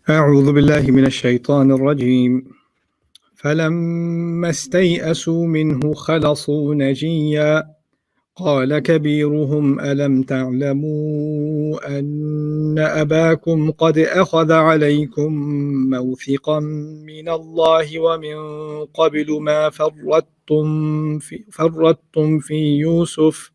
أعوذ بالله من الشيطان الرجيم فلما استيئسوا منه خلصوا نجيا قال كبيرهم ألم تعلموا أن أباكم قد أخذ عليكم موثقا من الله ومن قبل ما فرطتم في يوسف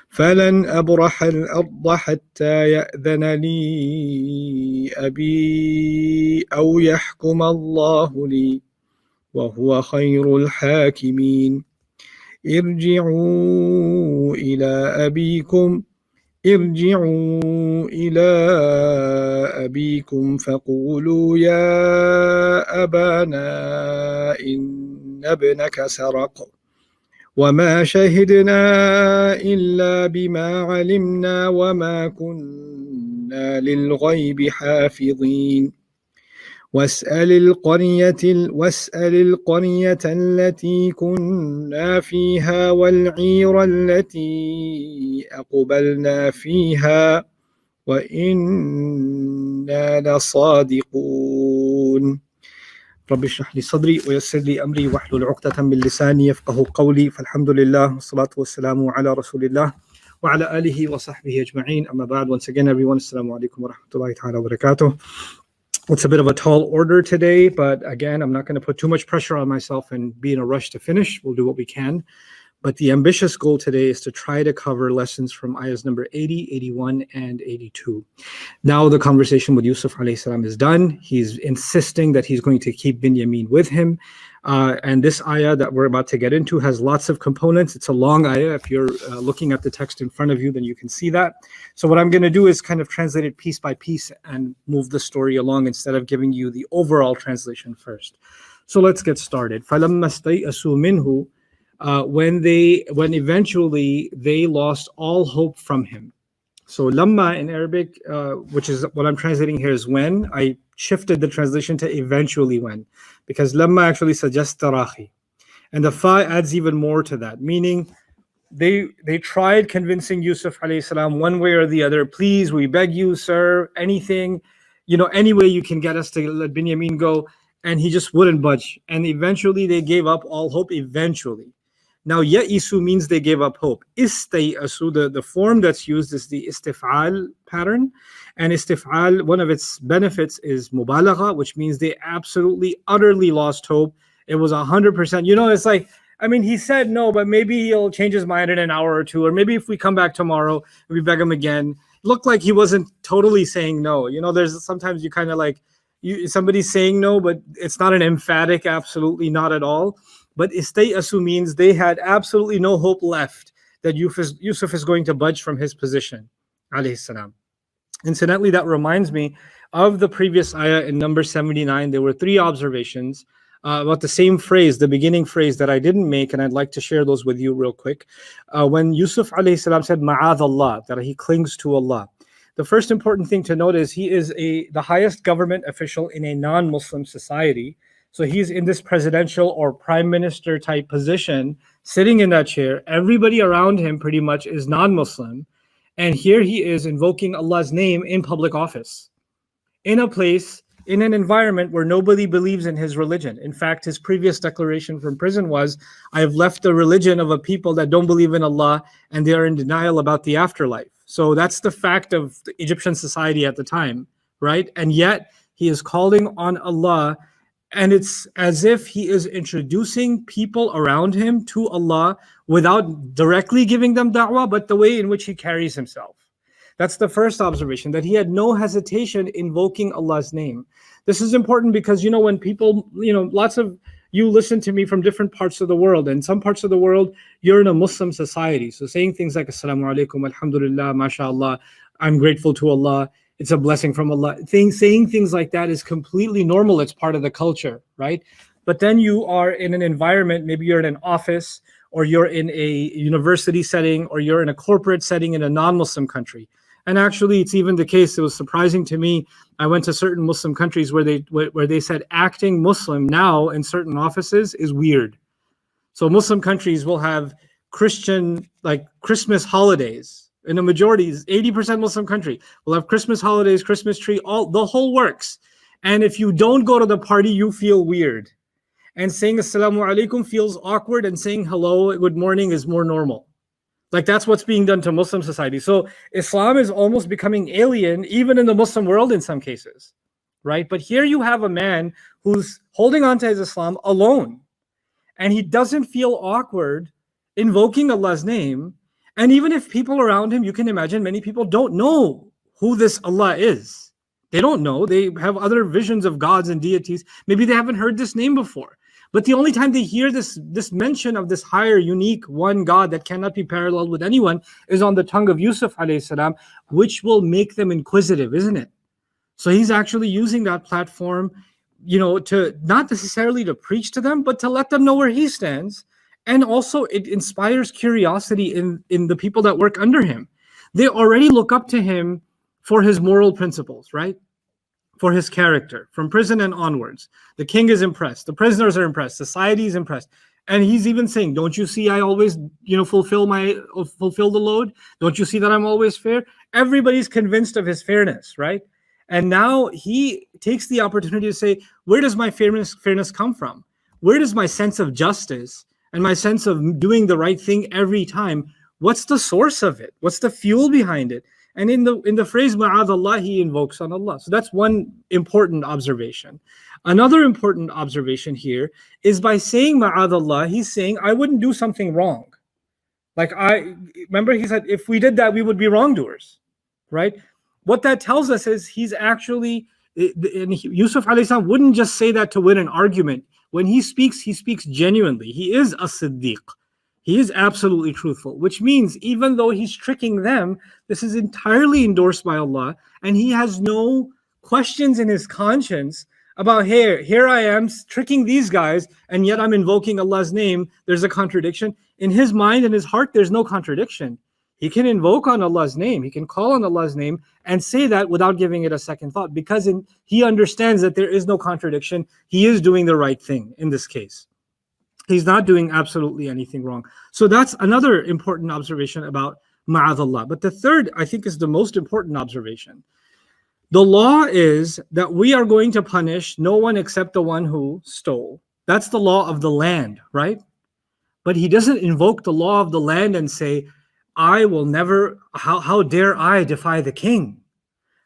فلن أبرح الأرض حتى يأذن لي أبي أو يحكم الله لي وهو خير الحاكمين ارجعوا إلى أبيكم فقولوا يا أبانا إن ابنك سرق وما شهدنا إلا بما علمنا وما كنا للغيب حافظين واسأل القرية التي كنا فيها والعير التي أقبلنا فيها وإنا لصادقون رب اشرح لي صدري ويسر لي أمري واحلل عقدة من لساني يفقهوا قولي فالحمد لله والصلاة والسلام على رسول الله وعلى آله وصحبه أجمعين أما بعد. Once again everyone, assalamu alaikum wa rahmatullahi ta'ala wa barakatuh. It's a bit of a tall order today, but again, I'm not going to put too much pressure on myself and be in a rush to finish. We'll do what we can. But the ambitious goal today is to try to cover lessons from ayahs number 80, 81, and 82. Now the conversation with Yusuf alayhi salam is done. He's insisting that he's going to keep Binyamin with him. And this ayah that we're about to get into has lots of components. It's a long ayah. If you're looking at the text in front of you, then you can see that. So what I'm going to do is kind of translate it piece by piece and move the story along instead of giving you the overall translation first. So let's get started. فَلَمَّا اسْتَيْأَسُوا مِنْهُ when eventually they lost all hope from him. So lamma in Arabic, which is what I'm translating here, is when. I shifted the translation to eventually when, because lamma actually suggests tarahi. And the fa adds even more to that, meaning they tried convincing Yusuf alayhi salam one way or the other. Please, we beg you, sir, anything, any way you can get us to let Binyamin go. And he just wouldn't budge. And eventually they gave up all hope eventually. Now, ya'isu means they gave up hope. Istay'asu, the form that's used is the istif'al pattern. And istif'al, one of its benefits is mubalagha, which means they absolutely, utterly lost hope. It was 100%. It's like, he said no, but maybe he'll change his mind in an hour or two. Or maybe if we come back tomorrow, we beg him again. Looked like he wasn't totally saying no. There's sometimes you kind of like, somebody's saying no, but it's not an emphatic, absolutely not at all. But istay'asu means they had absolutely no hope left that Yusuf is going to budge from his position, alayhi salam. Incidentally, that reminds me of the previous ayah in number 79. There were three observations about the same phrase, the beginning phrase that I didn't make, and I'd like to share those with you real quick. When Yusuf alayhi salam said ma'adh Allah, that he clings to Allah. The first important thing to note is he is the highest government official in a non-Muslim society. So he's in this presidential or prime minister type position, sitting in that chair. Everybody around him pretty much is non-Muslim. And here he is invoking Allah's name in public office, in a place, in an environment where nobody believes in his religion. In fact, his previous declaration from prison was, I have left the religion of a people that don't believe in Allah and they are in denial about the afterlife. So that's the fact of the Egyptian society at the time, right? And yet he is calling on Allah, and it's as if he is introducing people around him to Allah without directly giving them da'wah, but the way in which he carries himself. That's the first observation, that he had no hesitation invoking Allah's name. This is important because, when people, lots of you listen to me from different parts of the world. And some parts of the world, you're in a Muslim society. So saying things like, Assalamu alaikum, alhamdulillah, mashallah, I'm grateful to Allah, it's a blessing from Allah. Saying things like that is completely normal. It's part of the culture, right? But then you are in an environment, maybe you're in an office, or you're in a university setting, or you're in a corporate setting in a non-Muslim country. And actually, it's even the case, it was surprising to me, I went to certain Muslim countries where they said acting Muslim now in certain offices is weird. So Muslim countries will have Christian, like Christmas holidays. In a majority, 80% Muslim country, will have Christmas holidays, Christmas tree, all the whole works. And if you don't go to the party, you feel weird. And saying Assalamu alaikum feels awkward, and saying hello, good morning is more normal. Like that's what's being done to Muslim society. So Islam is almost becoming alien, even in the Muslim world in some cases, right? But here you have a man who's holding on to his Islam alone, and he doesn't feel awkward invoking Allah's name. And even if people around him, you can imagine many people don't know who this Allah is. They don't know. They have other visions of gods and deities. Maybe they haven't heard this name before. But the only time they hear this mention of this higher, unique one God that cannot be paralleled with anyone is on the tongue of Yusuf alayhi salam, which will make them inquisitive, isn't it? So he's actually using that platform, to not necessarily to preach to them, but to let them know where he stands. And also it inspires curiosity in the people that work under him. They already look up to him for his moral principles, right? For his character, from prison and onwards. The king is impressed. The prisoners are impressed. Society is impressed. And he's even saying, don't you see I always, fulfill the load? Don't you see that I'm always fair? Everybody's convinced of his fairness, right? And now he takes the opportunity to say, where does my fairness come from? Where does my sense of justice and my sense of doing the right thing every time, what's the source of it? What's the fuel behind it? And in the phrase ma'adallah, he invokes on Allah. So that's one important observation. Another important observation here is by saying ma'adallah, he's saying, I wouldn't do something wrong. Like remember he said, if we did that, we would be wrongdoers, right? What that tells us is he's actually, and Yusuf alayhi salam wouldn't just say that to win an argument. When he speaks genuinely. He is a Siddiq. He is absolutely truthful, which means even though he's tricking them, this is entirely endorsed by Allah, and he has no questions in his conscience about, here I am tricking these guys, and yet I'm invoking Allah's name. There's a contradiction. In his mind and his heart, there's no contradiction. He can invoke on Allah's name. He can call on Allah's name and say that without giving it a second thought, because he understands that there is no contradiction. He is doing the right thing in this case. He's not doing absolutely anything wrong. So that's another important observation about ma'adallah. But the third, I think, is the most important observation. The law is that we are going to punish no one except the one who stole. That's the law of the land, right? But he doesn't invoke the law of the land and say, I will never, how dare I defy the king?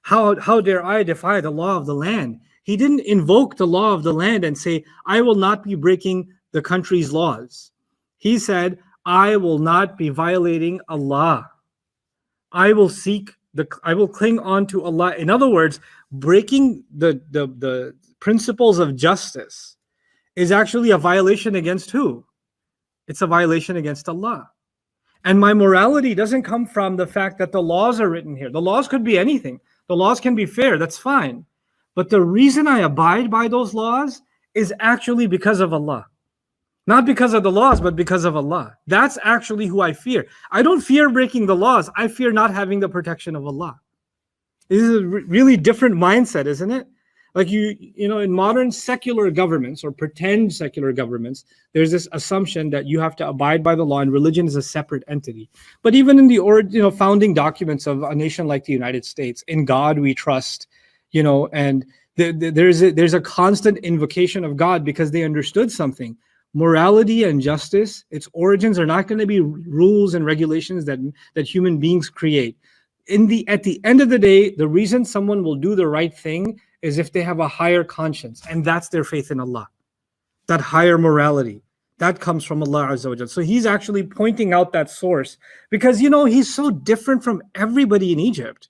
How dare I defy the law of the land? He didn't invoke the law of the land and say, I will not be breaking the country's laws. He said, I will not be violating Allah. I will cling on to Allah. In other words, breaking the principles of justice is actually a violation against who? It's a violation against Allah. And my morality doesn't come from the fact that the laws are written here. The laws could be anything. The laws can be fair, that's fine. But the reason I abide by those laws is actually because of Allah. Not because of the laws, but because of Allah. That's actually who I fear. I don't fear breaking the laws. I fear not having the protection of Allah. This is a really different mindset, isn't it? Like in modern secular governments or pretend secular governments, there's this assumption that you have to abide by the law and religion is a separate entity. But even in the founding documents of a nation like the United States, in God we trust, and there's a constant invocation of God because they understood something. Morality and justice, its origins are not going to be rules and regulations that human beings create. At the end of the day, the reason someone will do the right thing is if they have a higher conscience, and that's their faith in Allah. That higher morality, that comes from Allah Azza wa Jal. So he's actually pointing out that source because, he's so different from everybody in Egypt.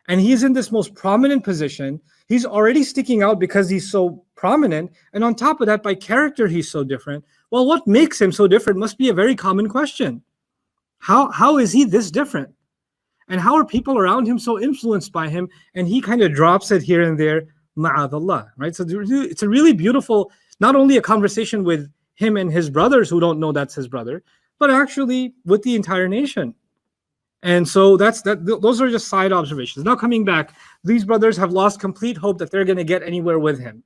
And he's in this most prominent position. He's already sticking out because he's so prominent. And on top of that, by character, he's so different. Well, what makes him so different must be a very common question. How is he this different? And how are people around him so influenced by him? And he kind of drops it here and there, ma'adallah, right? So it's a really beautiful, not only a conversation with him and his brothers who don't know that's his brother, but actually with the entire nation. And so those are just side observations. Now coming back, these brothers have lost complete hope that they're going to get anywhere with him.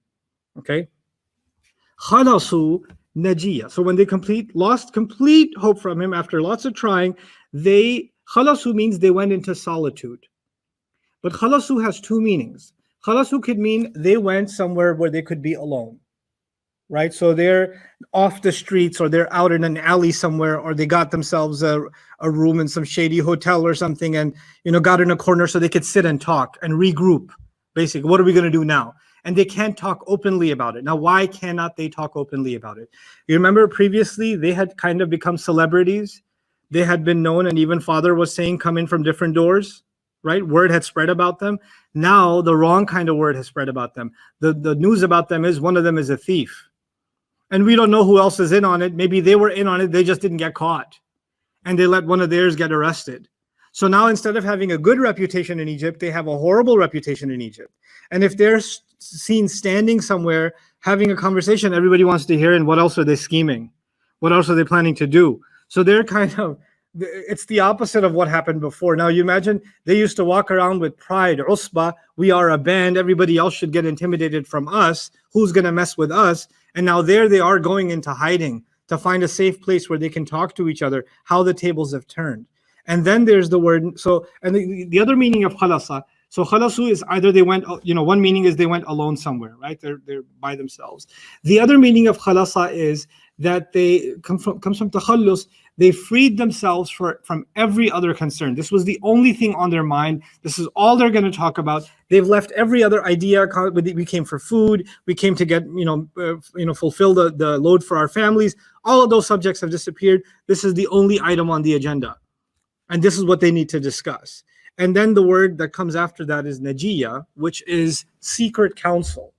Okay? Khalasu najiya. So when they lost complete hope from him after lots of trying, khalasu means they went into solitude. But khalasu has two meanings. Khalasu could mean they went somewhere where they could be alone, right? So they're off the streets, or they're out in an alley somewhere, or they got themselves a room in some shady hotel or something, and got in a corner so they could sit and talk and regroup. Basically, what are we going to do now? And they can't talk openly about it. Now, why cannot they talk openly about it? You remember previously they had kind of become celebrities. They had been known, and even Father was saying, come in from different doors, right? Word had spread about them. Now the wrong kind of word has spread about them. The news about them is one of them is a thief. And we don't know who else is in on it. Maybe they were in on it, they just didn't get caught. And they let one of theirs get arrested. So now instead of having a good reputation in Egypt, they have a horrible reputation in Egypt. And if they're seen standing somewhere having a conversation, everybody wants to hear, and what else are they scheming? What else are they planning to do? So they're kind of, it's the opposite of what happened before. Now you imagine they used to walk around with pride, usba, we are a band, everybody else should get intimidated from us, who's going to mess with us? And now there they are going into hiding to find a safe place where they can talk to each other, how the tables have turned. And then there's the word, so, and the other meaning of khalasa, so khalasu is either they went, one meaning is they went alone somewhere, right? They're by themselves. The other meaning of khalasa is that they comes from takhallus, they freed themselves from every other concern. This was the only thing on their mind. This is all they're going to talk about. They've left every other idea. We came for food. We came to get, fulfill the load for our families. All of those subjects have disappeared. This is the only item on the agenda. And this is what they need to discuss. And then the word that comes after that is najiya, which is secret counsel,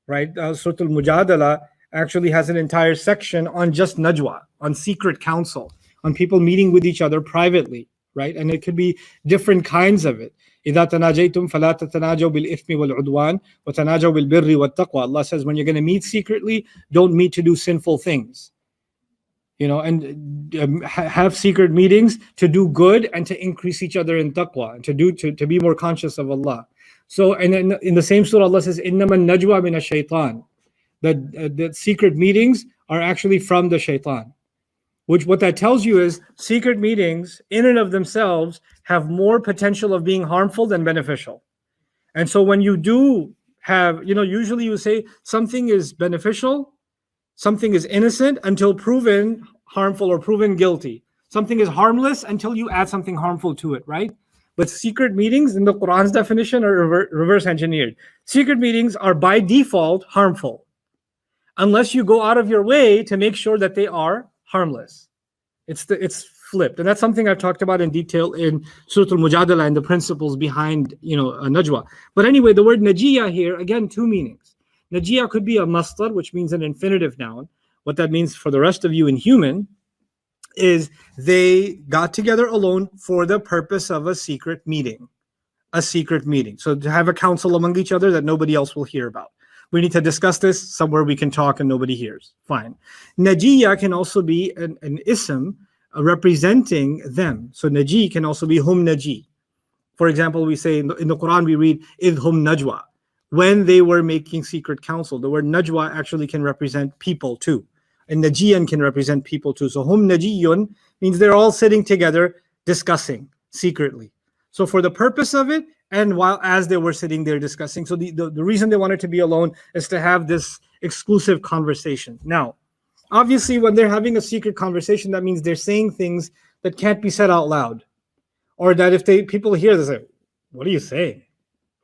right? Surah Al-Mujadala actually has an entire section on just najwa, on secret counsel, on people meeting with each other privately, right? And it could be different kinds of it. إِذَا تَنَاجَيْتُمْ فَلَا تَتَنَاجَوْا بِالْإِثْمِ وَالْعُدْوَانِ وَتَنَاجَوْا بِالْبِرِّ وَالتَّقْوَى. Allah says when you're going to meet secretly, don't meet to do sinful things. And have secret meetings to do good and to increase each other in taqwa, and to be more conscious of Allah. So, and in the same surah, Allah says, إِنَّمَا النَّجْوَى مِنَ الشَّيْطَانِ. That secret meetings are actually from the shaitan. What that tells you is secret meetings in and of themselves have more potential of being harmful than beneficial. And so when you do have, usually you say something is beneficial, something is innocent until proven harmful or proven guilty. Something is harmless until you add something harmful to it, right? But secret meetings in the Quran's definition are reverse engineered. Secret meetings are by default harmful, unless you go out of your way to make sure that they are harmless. It's flipped. And that's something I've talked about in detail in Surah Al-Mujadala and the principles behind, najwa. But anyway, the word najiya here, again, two meanings. Najiya could be a masdar, which means an infinitive noun. What that means for the rest of you in human is they got together alone for the purpose of a secret meeting. A secret meeting. So to have a council among each other that nobody else will hear about. We need to discuss this somewhere we can talk and nobody hears. Fine. Najiya can also be an ism representing them. So naji can also be hum naji. For example, we say in the Quran, we read idh hum najwa. When they were making secret counsel. The word najwa actually can represent people too. And najiyan can represent people too. So hum najiyun means they're all sitting together discussing secretly. So for the purpose of it, and as they were sitting there discussing, so the reason they wanted to be alone is to have this exclusive conversation. Now, obviously, when they're having a secret conversation, that means they're saying things that can't be said out loud. Or that if people hear, they say, what are you saying?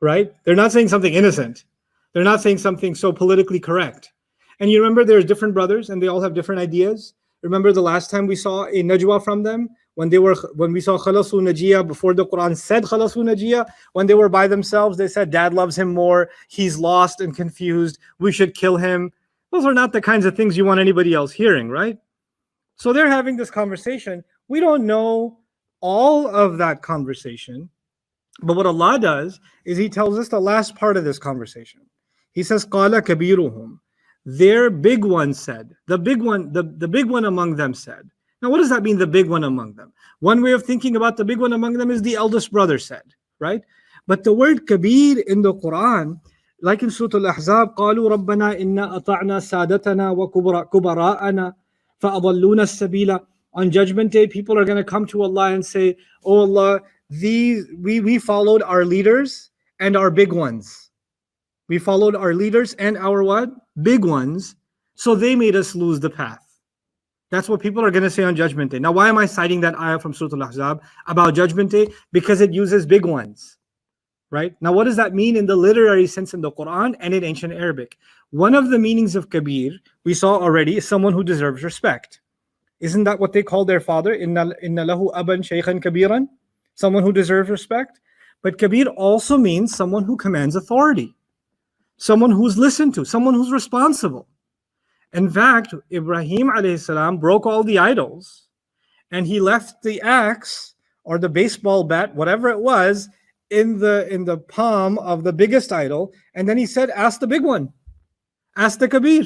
Right? They're not saying something innocent. They're not saying something so politically correct. And you remember there's different brothers and they all have different ideas. Remember the last time we saw a najwa from them? When we saw khalasu najiya, before the Quran said khalasu najiya, when they were by themselves, they said, Dad loves him more. He's lost and confused. We should kill him. Those are not the kinds of things you want anybody else hearing, right? So they're having this conversation. We don't know all of that conversation. But what Allah does is He tells us the last part of this conversation. He says, قَالَ كَبِيرُهُمْ. Their big one said, the big one among them said. Now, what does that mean, the big one among them? One way of thinking about the big one among them is the eldest brother said, right? But the word kabir in the Quran, like in Surah Al-Ahzab, قَالُوا رَبَّنَا إِنَّا أَطَعْنَا سَادَتَنَا وَكُبَرَاءَنَا فَأَضَلُّونَ السَّبِيلَ. On Judgment Day, people are going to come to Allah and say, oh Allah, we followed our leaders and our big ones. We followed our leaders and our what? Big ones. So they made us lose the path. That's what people are going to say on Judgment Day. Now, why am I citing that ayah from Surah Al-Ahzab about Judgment Day? Because it uses big ones, right? Now, what does that mean in the literary sense in the Quran and in ancient Arabic? One of the meanings of kabir, we saw already, is someone who deserves respect. Isn't that what they call their father? Inna lahu aban shaykhan kabiran? Someone who deserves respect. But kabir also means someone who commands authority, someone who's listened to, someone who's responsible. In fact, Ibrahim alayhi salam broke all the idols and he left the axe or the baseball bat, whatever it was, in the palm of the biggest idol. And then he said, ask the big one, ask the kabir,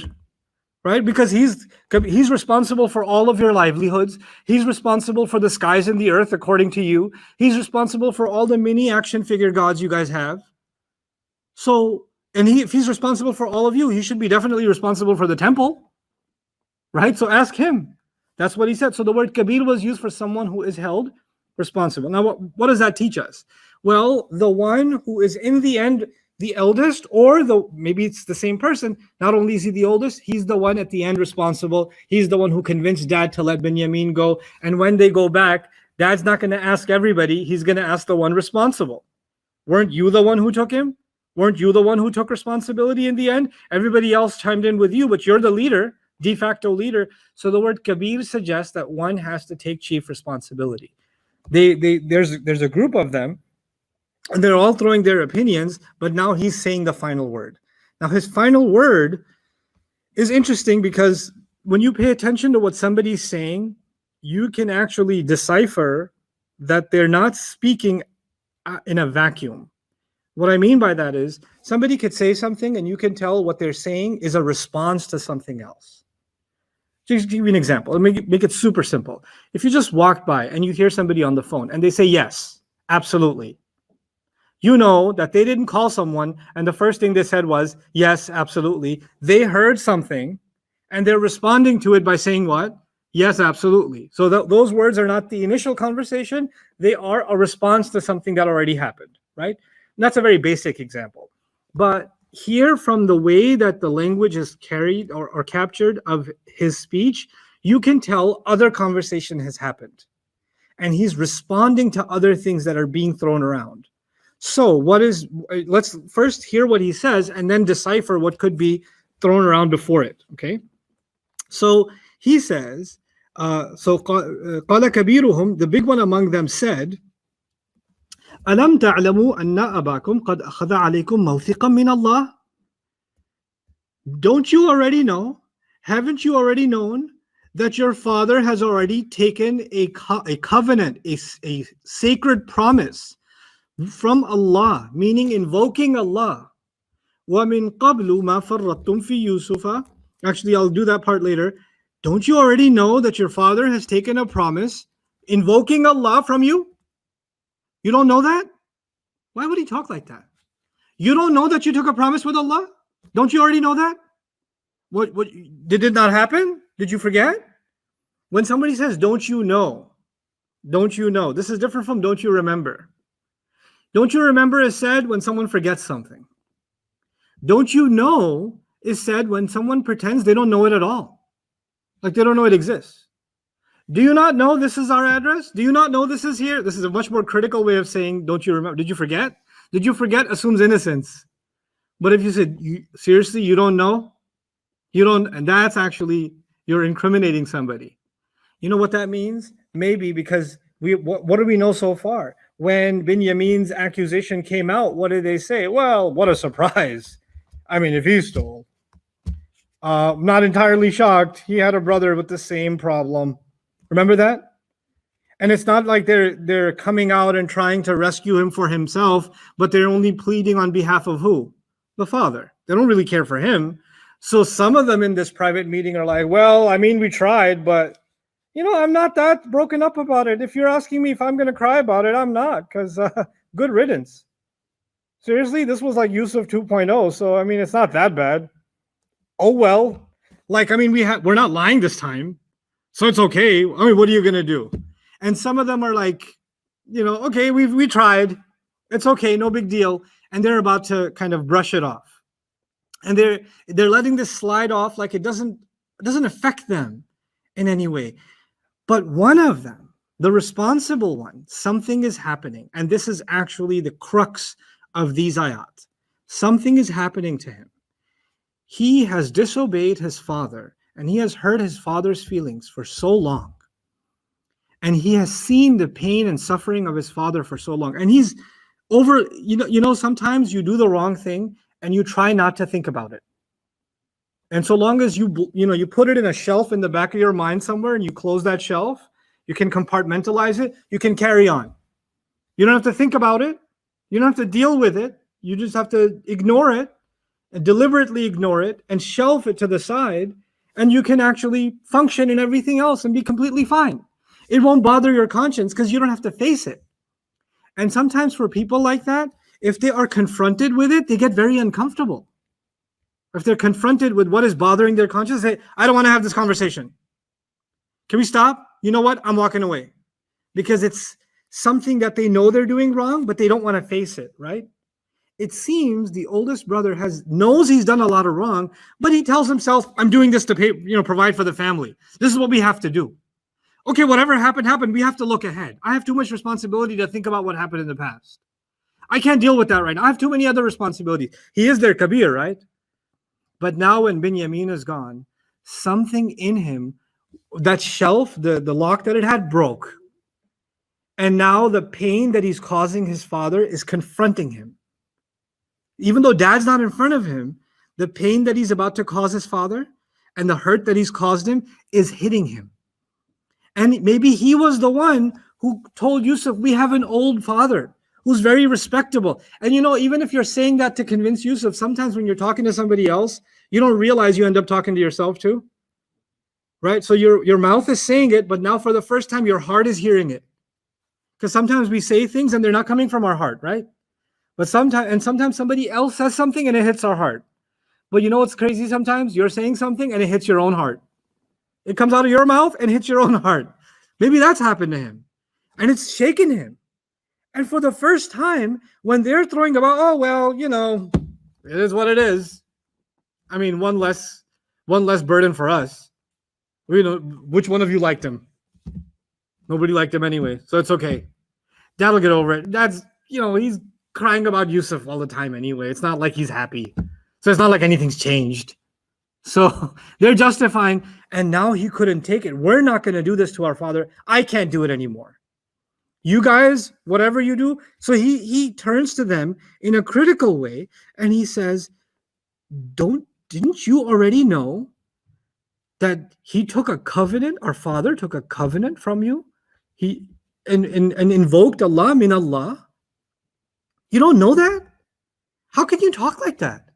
right? Because he's responsible for all of your livelihoods. He's responsible for the skies and the earth, according to you. He's responsible for all the mini action figure gods you guys have. So, and if he's responsible for all of you, he should be definitely responsible for the temple, right? So ask him. That's what he said. So the word kabir was used for someone who is held responsible. Now, what does that teach us? Well, the one who is in the end the eldest, or maybe it's the same person. Not only is he the oldest, he's the one at the end responsible. He's the one who convinced dad to let Binyamin go. And when they go back, dad's not going to ask everybody. He's going to ask the one responsible. Weren't you the one who took him? Weren't you the one who took responsibility in the end? Everybody else chimed in with you, but you're the leader, de facto leader. So the word kabir suggests that one has to take chief responsibility. There's a group of them, and they're all throwing their opinions, but now he's saying the final word. Now his final word is interesting because when you pay attention to what somebody's saying, you can actually decipher that they're not speaking in a vacuum. What I mean by that is somebody could say something and you can tell what they're saying is a response to something else. Just give you an example. Make it super simple. If you just walked by and you hear somebody on the phone and they say, yes, absolutely. You know that they didn't call someone and the first thing they said was, yes, absolutely. They heard something and they're responding to it by saying what? Yes, absolutely. So those words are not the initial conversation. They are a response to something that already happened, right? And that's a very basic example. But here, from the way that the language is carried or captured of his speech, you can tell other conversation has happened. And he's responding to other things that are being thrown around. So let's first hear what he says and then decipher what could be thrown around before it, okay? So he says, قَالَ كَبِيرُهُمْ, the big one among them said, أَلَمْ تَعْلَمُوا أَنَّ أَبَاكُمْ قَدْ أَخَذَ عَلَيْكُمْ مَوْثِقًا مِّنَ اللَّهِ. Don't you already know, haven't you already known that your father has already taken a covenant, a sacred promise from Allah, meaning invoking Allah. وَمِن قَبْلُ مَا فَرَّطْتُمْ فِي يُوسُفَ. Actually, I'll do that part later. Don't you already know that your father has taken a promise invoking Allah from you? You don't know that? Why would he talk like that? You don't know that you took a promise with Allah? Don't you already know that? What did it not happen? Did you forget? When somebody says, don't you know? Don't you know? This is different from don't you remember. Don't you remember is said when someone forgets something. Don't you know is said when someone pretends they don't know it at all. Like they don't know it exists. Do you not know this is our address? Do you not know this is here? This is a much more critical way of saying, don't you remember? Did you forget? Did you forget assumes innocence. But if you said, seriously, you don't know? You don't, and that's actually, you're incriminating somebody. You know what that means? Maybe because what do we know so far? When Binyamin's accusation came out, what did they say? Well, what a surprise. I mean, if he stole. Not entirely shocked. He had a brother with the same problem. Remember that? And it's not like they're coming out and trying to rescue him for himself, but they're only pleading on behalf of who? The father. They don't really care for him. So some of them in this private meeting are like, well, I mean, we tried, but I'm not that broken up about it. If you're asking me if I'm going to cry about it, I'm not, because good riddance. Seriously, this was like Yusuf 2.0, so I mean, it's not that bad. Oh, well. Like, I mean, we're not lying this time, so it's okay. I mean, what are you going to do? And some of them are like, okay, we tried. It's okay, no big deal. And they're about to kind of brush it off. And they're letting this slide off like it doesn't affect them in any way. But one of them, the responsible one, something is happening. And this is actually the crux of these ayat. Something is happening to him. He has disobeyed his father, and he has hurt his father's feelings for so long. And he has seen the pain and suffering of his father for so long. And he's over, sometimes you do the wrong thing and you try not to think about it. And so long as you put it in a shelf in the back of your mind somewhere and you close that shelf, you can compartmentalize it, you can carry on. You don't have to think about it. You don't have to deal with it. You just have to ignore it and deliberately ignore it and shelf it to the side, and you can actually function in everything else and be completely fine. It won't bother your conscience because you don't have to face it. And sometimes for people like that, if they are confronted with it, they get very uncomfortable. If they're confronted with what is bothering their conscience, they say, I don't want to have this conversation. Can we stop? You know what? I'm walking away. Because it's something that they know they're doing wrong, but they don't want to face it, right? It seems the oldest brother knows he's done a lot of wrong, but he tells himself, I'm doing this to pay, provide for the family. This is what we have to do. Okay, whatever happened. We have to look ahead. I have too much responsibility to think about what happened in the past. I can't deal with that right now. I have too many other responsibilities. He is their kabir, right? But now when Binyamin is gone, something in him, that shelf, the lock that it had, broke. And now the pain that he's causing his father is confronting him. Even though dad's not in front of him, the pain that he's about to cause his father and the hurt that he's caused him is hitting him. And maybe he was the one who told Yusuf, we have an old father who's very respectable. And even if you're saying that to convince Yusuf, sometimes when you're talking to somebody else, you don't realize you end up talking to yourself too. Right? So your mouth is saying it, but now for the first time, your heart is hearing it. Because sometimes we say things and they're not coming from our heart, right? But sometimes somebody else says something and it hits our heart. But you know what's crazy sometimes? You're saying something and it hits your own heart. It comes out of your mouth and hits your own heart. Maybe that's happened to him. And it's shaken him. And for the first time, when they're throwing about, oh, well, it is what it is. I mean, one less burden for us. Which one of you liked him? Nobody liked him anyway, so it's okay. Dad'll get over it. Dad's, he's crying about Yusuf all the time anyway. It's not like he's happy. So it's not like anything's changed. So they're justifying, and now he couldn't take it. We're not going to do this to our father. I can't do it anymore. You guys, whatever you do. So he turns to them in a critical way, and he says, didn't you already know that he took a covenant, our father took a covenant from you? He and invoked Allah min Allah. You don't know that? How can you talk like that?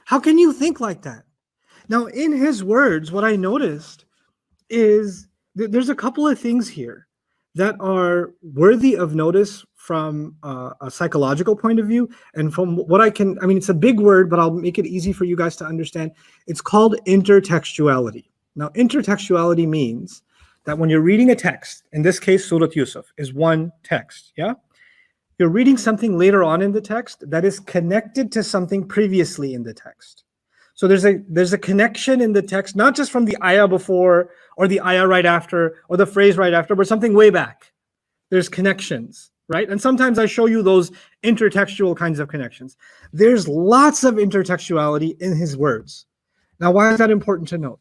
How can you think like that? Now, in his words, what I noticed is that there's a couple of things here that are worthy of notice from a psychological point of view. And from what it's a big word, but I'll make it easy for you guys to understand. It's called intertextuality. Now, intertextuality means that when you're reading a text, in this case, Surah Yusuf is one text, yeah? You're reading something later on in the text that is connected to something previously in the text. So there's a connection in the text, not just from the ayah before or the ayah right after or the phrase right after, but something way back. There's connections, right? And sometimes I show you those intertextual kinds of connections. There's lots of intertextuality in his words. Now, why is that important to note?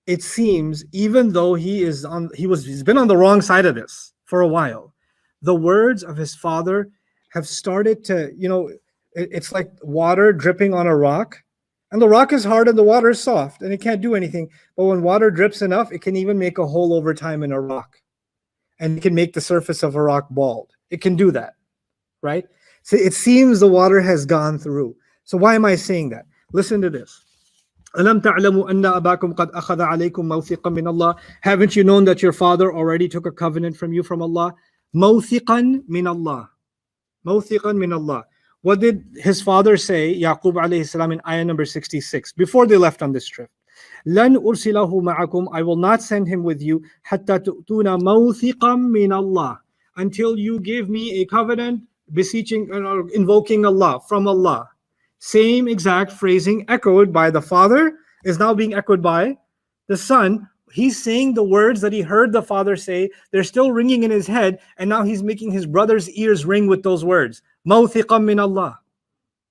It seems even though he's been on the wrong side of this for a while, the words of his father have started to, it's like water dripping on a rock. And the rock is hard and the water is soft and it can't do anything. But when water drips enough, it can even make a hole over time in a rock. And it can make the surface of a rock bald. It can do that, right? So it seems the water has gone through. So why am I saying that? Listen to this. أَلَمْ تَعْلَمُوا أَنَّ أَبَاكُمْ قَدْ أَخَذَ عَلَيْكُمْ مَوْثِقًا مِّنَ اللَّهِ. Haven't you known that your father already took a covenant from you from Allah? مَوْثِقًا مِّنَ اللَّهِ. مَوْثِقًا مِّنَ اللَّهِ. What did his father say, Yaqub alayhi salam, in ayah number 66, before they left on this trip? لَنْ أُرْسِلَهُ مَعَكُمْ. I will not send him with you حَتَّى تُؤْتُونَ مَوْثِقًا مِّنَ اللَّهِ. Until you give me a covenant beseeching or invoking Allah, from Allah. Same exact phrasing echoed by the father is now being echoed by the son. He's saying the words that he heard the father say. They're still ringing in his head, and now he's making his brother's ears ring with those words. Mawthiqan min Allah.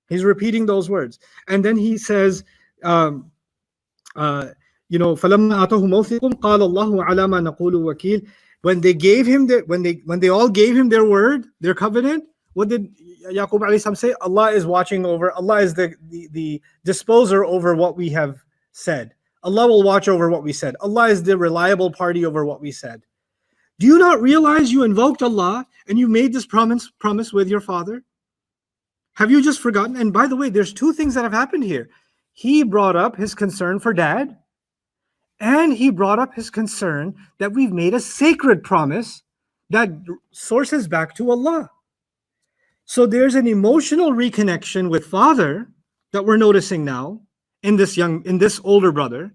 He's repeating those words. And then he says, فَلَمَّا أَعْطَهُ مَوْثِقٌ قَالَ اللَّهُ عَلَى مَا نَقُولُ وَكِيلٌ. When they gave him when they all gave him their word, their covenant, what did Yaqub alayhi salam say? Allah is watching over, Allah is the disposer over what we have said. Allah will watch over what we said. Allah is the reliable party over what we said. Do you not realize you invoked Allah and you made this promise with your father? Have you just forgotten? And by the way, there's two things that have happened here. He brought up his concern for dad, and he brought up his concern that we've made a sacred promise that sources back to Allah. So there's an emotional reconnection with father that we're noticing now in this older brother,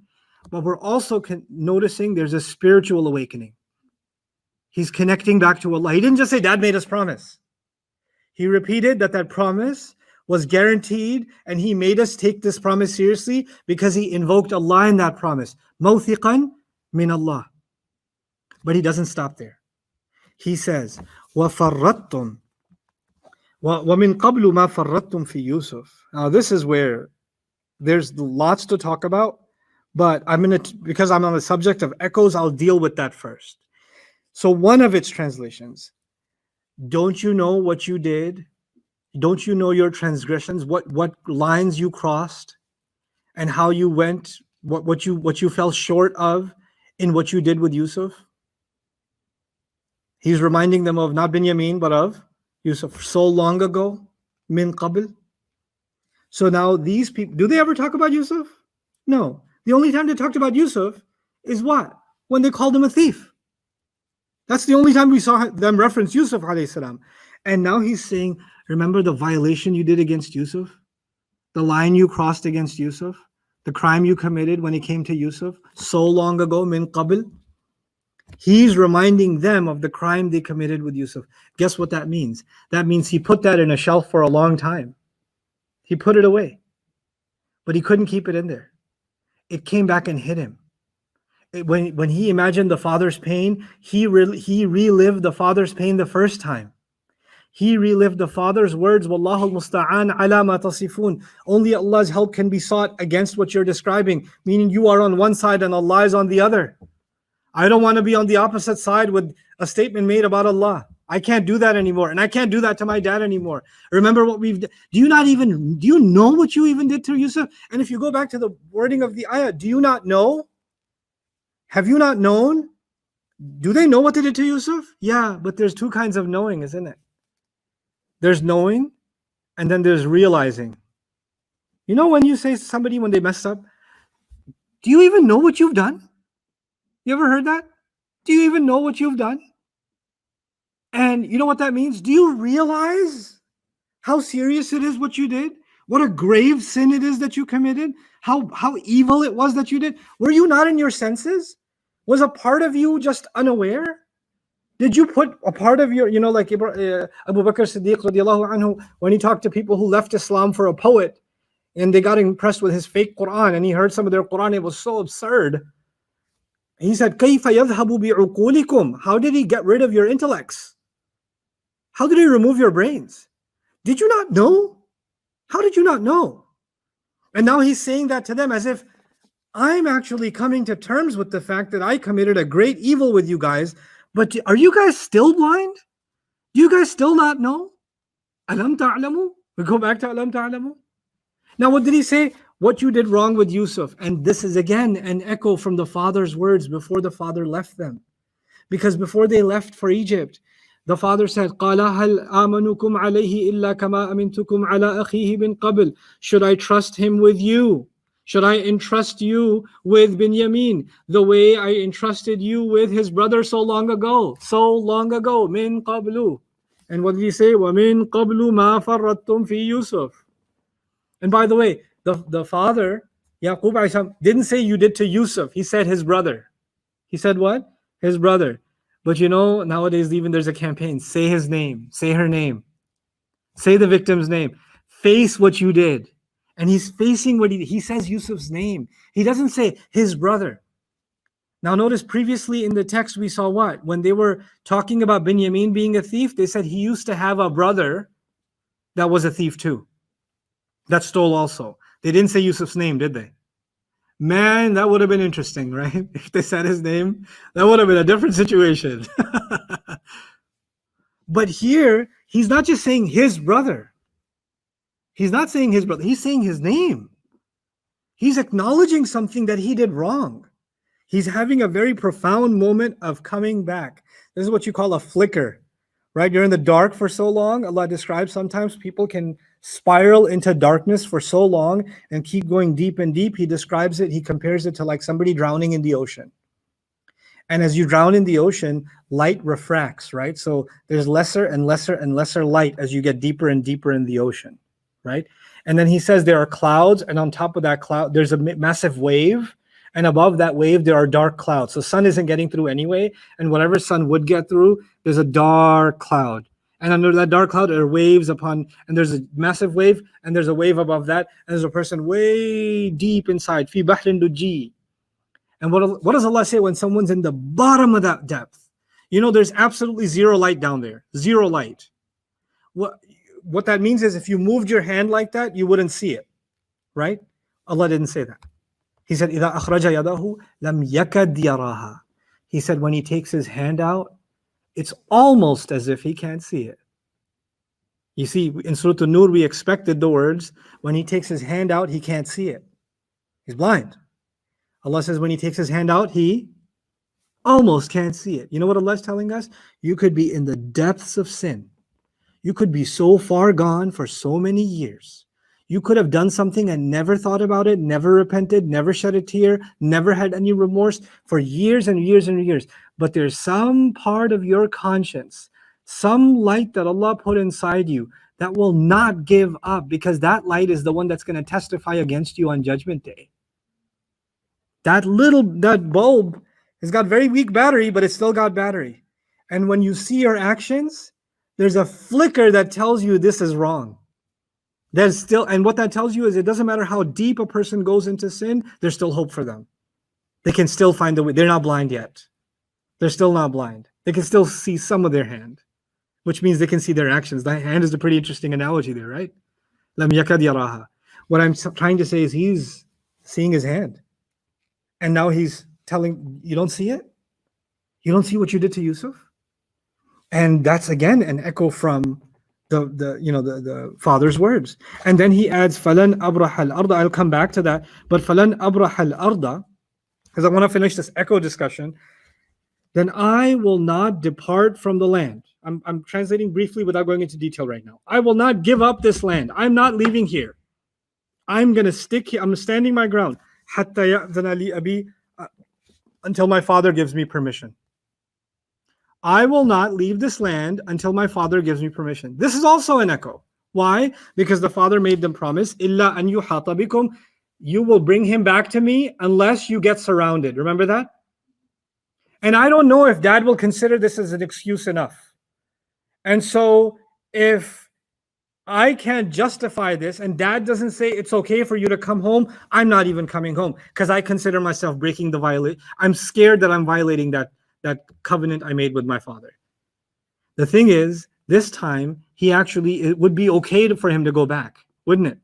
but we're also noticing there's a spiritual awakening. He's connecting back to Allah. He didn't just say, Dad made us promise. He repeated that promise was guaranteed, and he made us take this promise seriously because he invoked Allah in that promise. Mawthiqan min Allah. But he doesn't stop there. He says, وَفَرَّطْتُمْ وَمِنْ قَبْلُ مَا فَرَّطْتُمْ فِي يُوسُف. Now this is where there's lots to talk about, but because I'm on the subject of echoes, I'll deal with that first. So one of its translations, don't you know what you did? Don't you know your transgressions? What lines you crossed, and how you went? What you fell short of in what you did with Yusuf? He's reminding them of not Binyamin, but of Yusuf. So long ago, min qabl. So now these people, do they ever talk about Yusuf? No. The only time they talked about Yusuf is what? When they called him a thief. That's the only time we saw them reference Yusuf alayhi salam. And now he's saying, remember the violation you did against Yusuf? The line you crossed against Yusuf? The crime you committed when it came to Yusuf? So long ago, min qabl. He's reminding them of the crime they committed with Yusuf. Guess what that means? That means he put that in a shelf for a long time. He put it away. But he couldn't keep it in there. It came back and hit him. When he imagined the father's pain, he relived the father's pain the first time. He relived the father's words, Wallahu al-musta'an ala ma tasifun. Only Allah's help can be sought against what you're describing, meaning you are on one side and Allah is on the other. I don't want to be on the opposite side with a statement made about Allah. I can't do that anymore, and I can't do that to my dad anymore. Remember what we've done. Do you know what you even did to Yusuf? And if you go back to the wording of the ayah, do you not know? Have you not known? Do they know what they did to Yusuf? Yeah, but there's two kinds of knowing, isn't it? There's knowing, and then there's realizing. You know when you say to somebody when they mess up, do you even know what you've done? You ever heard that? Do you even know what you've done? And you know what that means? Do you realize how serious it is what you did? What a grave sin it is that you committed? How evil it was that you did? Were you not in your senses? Was a part of you just unaware? Did you put a part of your, like Abu Bakr Siddiq radiallahu anhu, when he talked to people who left Islam for a poet, and they got impressed with his fake Quran, and he heard some of their Quran, it was so absurd. He said, كَيْفَ يَذْهَبُ بِعُقُولِكُمْ. How did he get rid of your intellects? How did he remove your brains? Did you not know? How did you not know? And now he's saying that to them as if I'm actually coming to terms with the fact that I committed a great evil with you guys, but are you guys still blind? Do you guys still not know? Alam ta'lamu? We go back to Alam ta'lamu. Now what did he say? What you did wrong with Yusuf. And this is again an echo from the father's words before the father left them. Because before they left for Egypt, the father said, قَالَ هَلْ آمَنُكُمْ عَلَيْهِ إِلَّا كَمَا أَمِنْتُكُمْ عَلَىٰ أَخِيهِ بِنْ قَبْلِ. Should I trust him with you? Should I entrust you with Binyamin the way I entrusted you with his brother so long ago? So long ago, min qablu. And what did he say? وَمِن قَبْلُ مَا فَرَّطْتُمْ فِي يُوسُف. And by the way, the father, Yaqub didn't say you did to Yusuf. He said his brother. He said what? His brother. But nowadays even there's a campaign. Say his name. Say her name. Say the victim's name. Face what you did. And he's facing what he says Yusuf's name. He doesn't say his brother. Now notice previously in the text we saw what? When they were talking about Binyamin being a thief, they said he used to have a brother that was a thief too, that stole also. They didn't say Yusuf's name, did they? Man, that would have been interesting, right? If they said his name, that would have been a different situation. But here, he's not just saying his brother. He's not saying his brother. He's saying his name. He's acknowledging something that he did wrong. He's having a very profound moment of coming back. This is what you call a flicker, right? You're in the dark for so long. Allah describes sometimes people can spiral into darkness for so long and keep going deep and deep. He describes it, he compares it to like somebody drowning in the ocean. And as you drown in the ocean, light refracts, right? So there's lesser and lesser and lesser light as you get deeper and deeper in the ocean, right? And then he says there are clouds, and on top of that cloud, there's a massive wave. And above that wave, there are dark clouds. So sun isn't getting through anyway. And whatever sun would get through, there's a dark cloud. And under that dark cloud, there are waves upon, and there's a massive wave, and there's a wave above that, and there's a person way deep inside. Fi bahrin luji. And what does Allah say when someone's in the bottom of that depth? You know, there's absolutely zero light down there. Zero light. What that means is if you moved your hand like that, you wouldn't see it, right? Allah didn't say that. He said, إِذَا أَخْرَجَ يَدَهُ لَمْ يَكَدْ يَرَاهَا. He said, when he takes his hand out, it's almost as if he can't see it. You see, in Surah An-Nur, we expected the words, when he takes his hand out, he can't see it. He's blind. Allah says, when he takes his hand out, he almost can't see it. You know what Allah is telling us? You could be in the depths of sin. You could be so far gone for so many years. You could have done something and never thought about it, never repented, never shed a tear, never had any remorse for years and years and years. But there's some part of your conscience, some light that Allah put inside you that will not give up, because that light is the one that's going to testify against you on Judgment Day. That bulb has got very weak battery, but it's still got battery. And when you see your actions, there's a flicker that tells you this is wrong. There's still, and what that tells you is it doesn't matter how deep a person goes into sin, there's still hope for them. They can still find a way. They're not blind yet. They're still not blind. They can still see some of their hand, which means they can see their actions. That hand is a pretty interesting analogy there, right? Lam yakad yaraha. What I'm trying to say is he's seeing his hand. And now he's telling, you don't see it? You don't see what you did to Yusuf? And that's again an echo from the father's words. And then he adds falan abrah al-arda. I'll come back to that. But falan abrah al-arda, because I want to finish this echo discussion. Then I will not depart from the land. I'm translating briefly without going into detail right now. I will not give up this land. I'm not leaving here. I'm going to stick here. I'm standing my ground. Hatta ya'zana li abi, until my father gives me permission. I will not leave this land until my father gives me permission. This is also an echo. Why? Because the father made them promise, Illa an yuhata bikum, you will bring him back to me unless you get surrounded. Remember that? And I don't know if dad will consider this as an excuse enough. And so if I can't justify this and dad doesn't say it's okay for you to come home, I'm not even coming home because I consider myself breaking the violation. I'm scared that I'm violating that covenant I made with my father. The thing is, this time, it would be okay for him to go back, wouldn't it?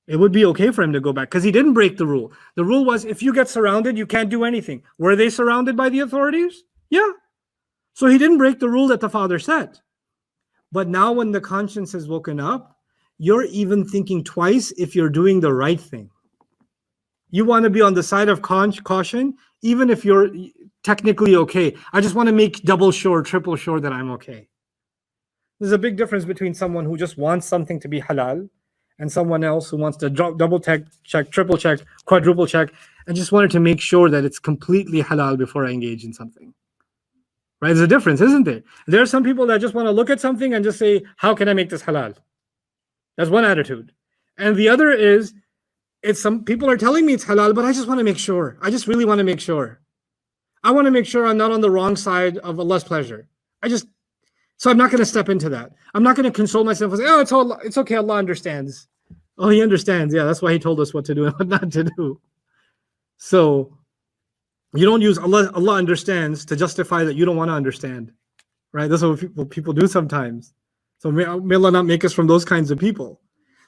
It would be okay for him to go back because he didn't break the rule. The rule was if you get surrounded, you can't do anything. Were they surrounded by the authorities? Yeah. So he didn't break the rule that the father set. But now when the conscience has woken up, you're even thinking twice if you're doing the right thing. You want to be on the side of caution, even if you're technically okay. I just want to make double sure, triple sure that I'm okay. There's a big difference between someone who just wants something to be halal and someone else who wants to double check, triple check, quadruple check, and just wanted to make sure that it's completely halal before I engage in something. Right? There's a difference, isn't there? There are some people that just want to look at something and just say, how can I make this halal? That's one attitude. And the other is, some people are telling me it's halal, but I just want to make sure. I just really want to make sure. I want to make sure I'm not on the wrong side of Allah's pleasure. So I'm not going to step into that. I'm not going to console myself and say, oh, it's okay, Allah understands. Oh, he understands. Yeah, that's why he told us what to do and what not to do. So you don't use Allah. Allah understands to justify that you don't want to understand, right? That's what people do sometimes. So may Allah not make us from those kinds of people.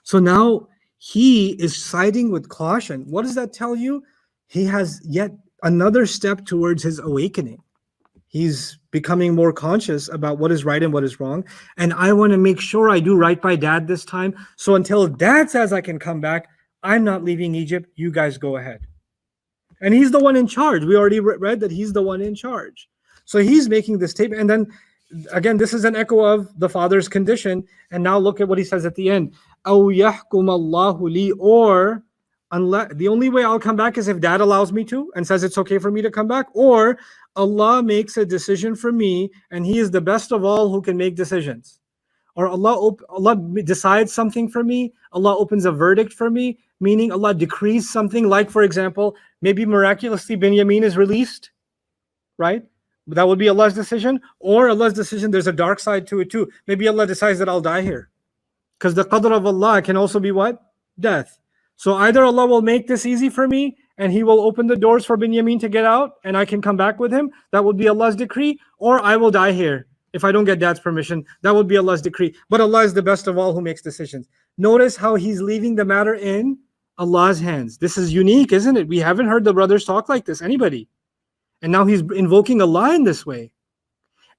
So now he is siding with caution. What does that tell you? He has yet another step towards his awakening. He's becoming more conscious about what is right and what is wrong. And I want to make sure I do right by dad this time. So until dad says I can come back, I'm not leaving Egypt. You guys go ahead. And he's the one in charge. We already read that he's the one in charge. So he's making this statement. And then again, this is an echo of the father's condition. And now look at what he says at the end. أَوْ يَحْكُمَ اللَّهُ لِي, or unless, the only way I'll come back is if dad allows me to and says it's okay for me to come back, or Allah makes a decision for me and he is the best of all who can make decisions. Or Allah decides something for me, Allah opens a verdict for me, meaning Allah decrees something, like for example, maybe miraculously Binyamin is released, right? That would be Allah's decision. Or Allah's decision, there's a dark side to it too. Maybe Allah decides that I'll die here. Because the qadr of Allah can also be what? Death. So either Allah will make this easy for me and he will open the doors for Binyamin to get out and I can come back with him. That would be Allah's decree. Or I will die here if I don't get dad's permission. That would be Allah's decree. But Allah is the best of all who makes decisions. Notice how he's leaving the matter in Allah's hands. This is unique, isn't it? We haven't heard the brothers talk like this, anybody. And now he's invoking Allah in this way.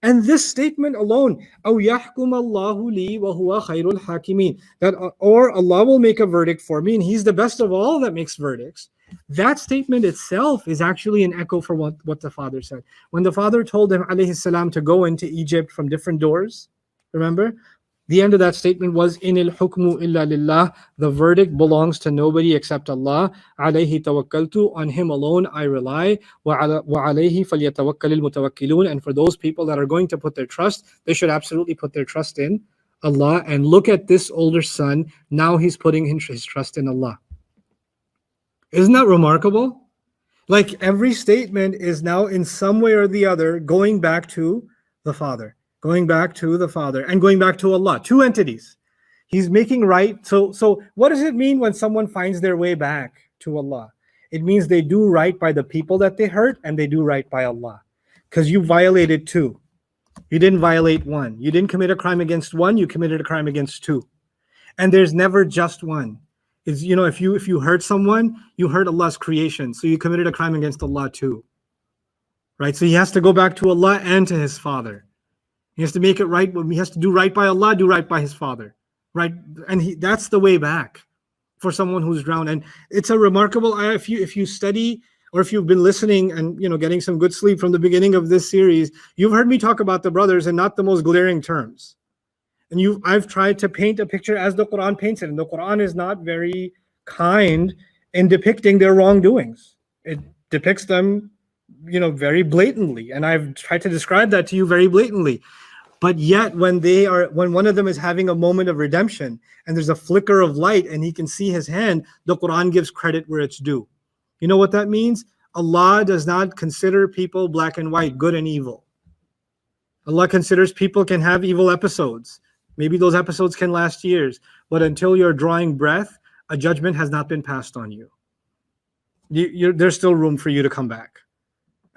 And this statement alone, أَوْ يَحْكُمَ اللَّهُ لِي وَهُوَ خَيْرُ الْحَاكِمِينَ, that or Allah will make a verdict for me and he's the best of all that makes verdicts. That statement itself is actually an echo for what the father said. When the father told him, alayhi salam, to go into Egypt from different doors, remember? The end of that statement was, إِنِ الْحُكْمُ إِلَّا لِلَّهِ, the verdict belongs to nobody except Allah. عَلَيْهِ تَوَكَّلْتُ, on him alone I rely. وَعَلَيْهِ فَلْيَتَوَكَّلِ الْمُتَوَكِّلُونَ, and for those people that are going to put their trust, they should absolutely put their trust in Allah. And look at this older son, now he's putting his trust in Allah. Isn't that remarkable? Like every statement is now in some way or the other going back to the father. Going back to the Father and going back to Allah, two entities. He's making right. So what does it mean when someone finds their way back to Allah? It means they do right by the people that they hurt and they do right by Allah. Because you violated two. You didn't violate one. You didn't commit a crime against one, you committed a crime against two. And there's never just one. It's, if you hurt someone, you hurt Allah's creation. So you committed a crime against Allah too. Right? So he has to go back to Allah and to his Father. He has to make it right. He has to do right by Allah, do right by his father, right? And that's the way back for someone who's drowned. And it's a remarkable ayah. If you study, or if you've been listening and getting some good sleep from the beginning of this series, you've heard me talk about the brothers in not the most glaring terms. And I've tried to paint a picture as the Quran paints it. And the Quran is not very kind in depicting their wrongdoings. It depicts them, very blatantly. And I've tried to describe that to you very blatantly. But yet when one of them is having a moment of redemption and there's a flicker of light and he can see his hand, the Quran gives credit where it's due. You know what that means? Allah does not consider people black and white, good and evil. Allah considers people can have evil episodes. Maybe those episodes can last years, but until you're drawing breath, a judgment has not been passed on you. There's still room for you to come back.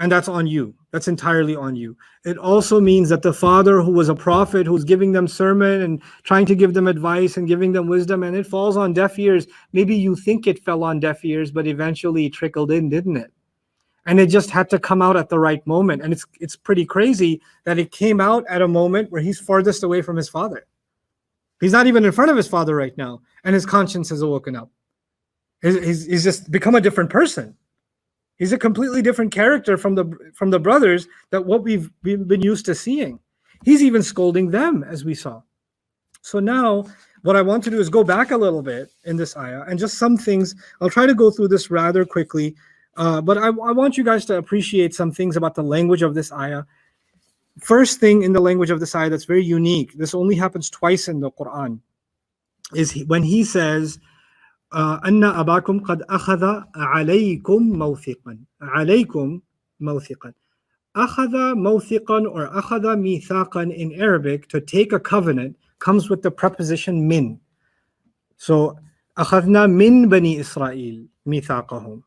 And that's on you. That's entirely on you. It also means that the father who was a prophet, who's giving them sermon and trying to give them advice and giving them wisdom, and it falls on deaf ears. Maybe you think it fell on deaf ears, but eventually it trickled in, didn't it? And it just had to come out at the right moment. And it's pretty crazy that it came out at a moment where he's farthest away from his father. He's not even in front of his father right now, and his conscience has awoken up. He's just become a different person. He's a completely different character from the brothers that what we've been used to seeing. He's even scolding them, as we saw. So now what I want to do is go back a little bit in this ayah and just some things. I'll try to go through this rather quickly, but I want you guys to appreciate some things about the language of this ayah. First thing in the language of this ayah that's very unique, this only happens twice in the Quran, is when he says, أن أباكم قد أخذ عليكم موثقا. عليكم موثقا. أخذ موثقا or أخذ ميثاقا in Arabic, to take a covenant, comes with the preposition min. So أخذنا من بني إسرائيل ميثاقهم.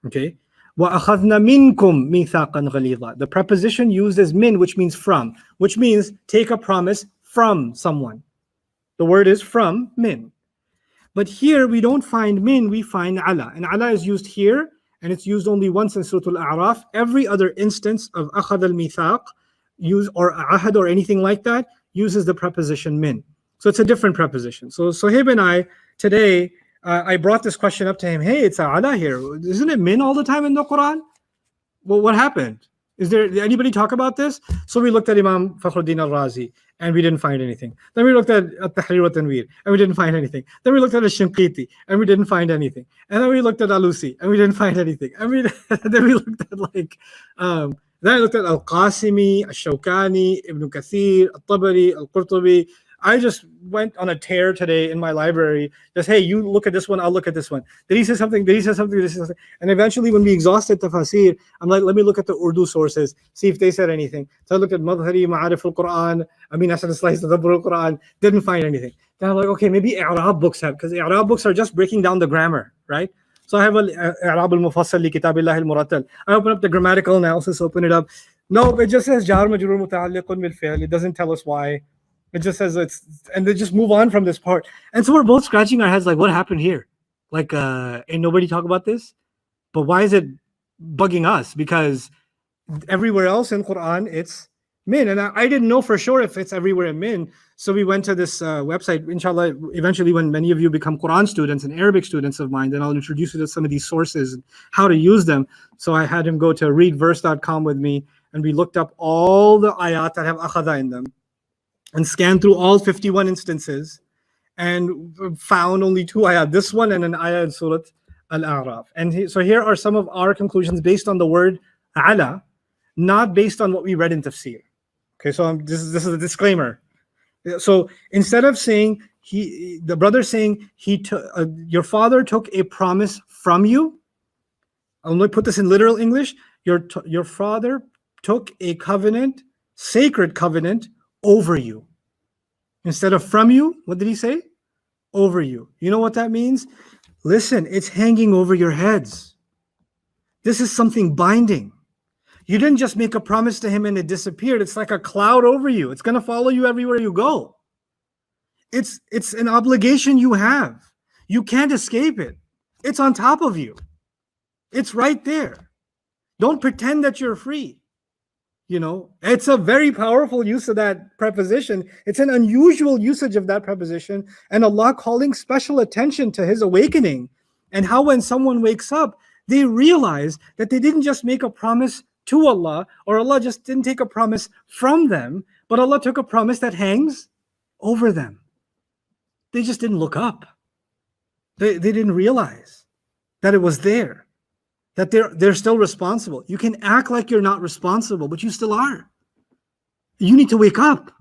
Okay. وأخذنا منكم ميثاقا غليظا. The preposition used is min, which means from, which means take a promise from someone. The word is from, min. But here we don't find min, we find ala. And ala is used here, and it's used only once in Surah Al-A'raf. Every other instance of akhad al-mithaq, or ahad or anything like that, uses the preposition min. So it's a different preposition. So Sohaib and I, today, I brought this question up to him. Hey, it's ala here. Isn't it min all the time in the Quran? Well, what happened? Did anybody talk about this? So we looked at Imam Fakhruddin al-Razi and we didn't find anything. Then we looked at At-Tahrir wa Tanweer and we didn't find anything. Then we looked at Al-Shinqiti and we didn't find anything. And then we looked at Alusi and we didn't find anything. And then we looked at then I looked at Al-Qasimi, Al-Shawkani, Ibn Kathir, Al-Tabari, Al-Qurtubi. I just went on a tear today in my library. Just, hey, you look at this one, I'll look at this one. Did he say something? Did he say something? Did he say something? And eventually, when we exhausted tafsir, I'm like, let me look at the Urdu sources, see if they said anything. So I looked at Madhari, Ma'arif al-Quran, Asad al-Slice, Tadabbur al-Quran, didn't find anything. Then I'm like, okay, maybe I'rab books have, because I'rab books are just breaking down the grammar, right? So I have I'rab al-Mufassal li Kitabillah al-Murattal. I open up the grammatical analysis, open it up. No, it just says Jar Majrur Muta'alliqun bil Fi'l. It doesn't tell us why. It just says and they just move on from this part. And so we're both scratching our heads like, what happened here? Like, ain't nobody talk about this? But why is it bugging us? Because everywhere else in Quran, it's min. And I didn't know for sure if it's everywhere in min. So we went to this website. Inshallah, eventually when many of you become Quran students and Arabic students of mine, then I'll introduce you to some of these sources and how to use them. So I had him go to readverse.com with me, and we looked up all the ayat that have akhada in them, and scanned through all 51 instances and found only 2 ayat, this one and an ayah in Surah Al-A'raf. And so here are some of our conclusions based on the word ala, not based on what we read in tafsir. Okay, so this is a disclaimer. So instead of saying, the brother saying, your father took a promise from you, I'm going to put this in literal English, your father took a covenant, sacred covenant, over you. Instead of from you, what did he say? Over you. You know what that means? Listen, it's hanging over your heads. This is something binding. You didn't just make a promise to him and it disappeared. It's like a cloud over you. It's going to follow you everywhere you go. It's an obligation you have. You can't escape it. It's on top of you. It's right there. Don't pretend that you're free. You know, it's a very powerful use of that preposition. It's an unusual usage of that preposition, and Allah calling special attention to His awakening, and how when someone wakes up, they realize that they didn't just make a promise to Allah, or Allah just didn't take a promise from them, but Allah took a promise that hangs over them. They just didn't look up. They didn't realize that it was there. That they're still responsible. You can act like you're not responsible, but you still are. You need to wake up.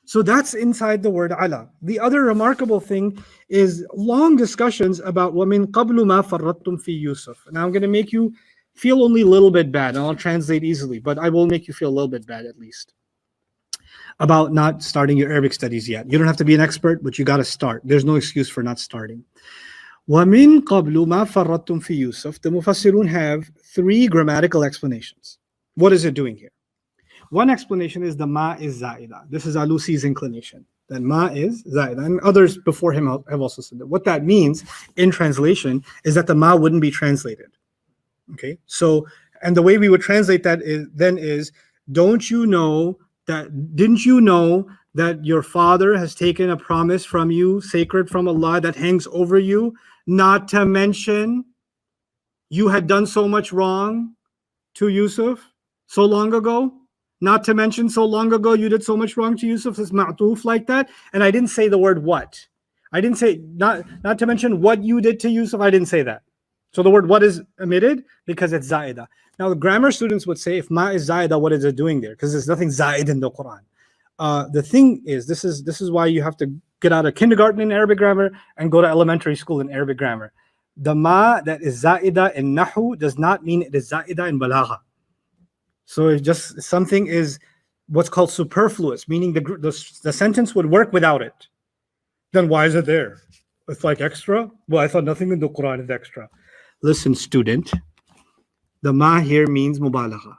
So that's inside the word ala. The other remarkable thing is long discussions about وَمِن قَبْلُ مَا فَرَّطْتُمْ فِي يُوسُف. Now I'm going to make you feel only a little bit bad, and I'll translate easily, but I will make you feel a little bit bad at least about not starting your Arabic studies yet. You don't have to be an expert, but you got to start. There's no excuse for not starting. وَمِن قَبْلُ مَا فَرَّطْتُمْ فِي يُوسُف. The Mufassirun have 3 grammatical explanations. What is it doing here? One explanation is the ma is zaida. This is Alusi's inclination. That ma is zaida. And others before him have also said that. What that means in translation is that the ma wouldn't be translated. Okay? So, and the way we would translate that is, didn't you know that your father has taken a promise from you, sacred from Allah, that hangs over you? Not to mention, you had done so much wrong to Yusuf so long ago. Not to mention, so long ago you did so much wrong to Yusuf. It's ma'tuf like that. And I didn't say the word what. I didn't say, not to mention what you did to Yusuf. I didn't say that. So the word what is omitted because it's zaida. Now the grammar students would say, if ma is zaida, what is it doing there? Because there's nothing zaid in the Quran. The thing is, this is why you have to get out of kindergarten in Arabic grammar and go to elementary school in Arabic grammar. The ma that is zaida in nahu does not mean it is zaida in balagha. So it's just something is what's called superfluous, meaning the sentence would work without it. Then why is it there? It's like extra? Well, I thought nothing in the Quran is extra. Listen, student, the ma here means mubalagha.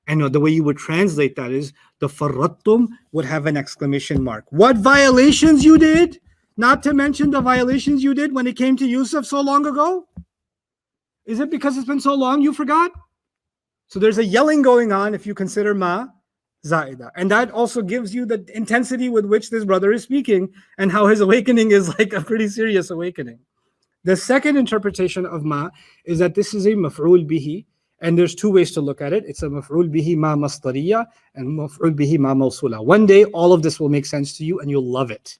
And the way you would translate that is the farrattum would have an exclamation mark. What violations you did? Not to mention the violations you did when it came to Yusuf so long ago? Is it because it's been so long you forgot? So there's a yelling going on if you consider ma zaida. And that also gives you the intensity with which this brother is speaking and how his awakening is like a pretty serious awakening. The second interpretation of ma is that this is a maf'ul bihi. And there's two ways to look at it. It's a maf'ul bihi ma masdariya and maf'ul bihi ma mawsula. One day, all of this will make sense to you and you'll love it.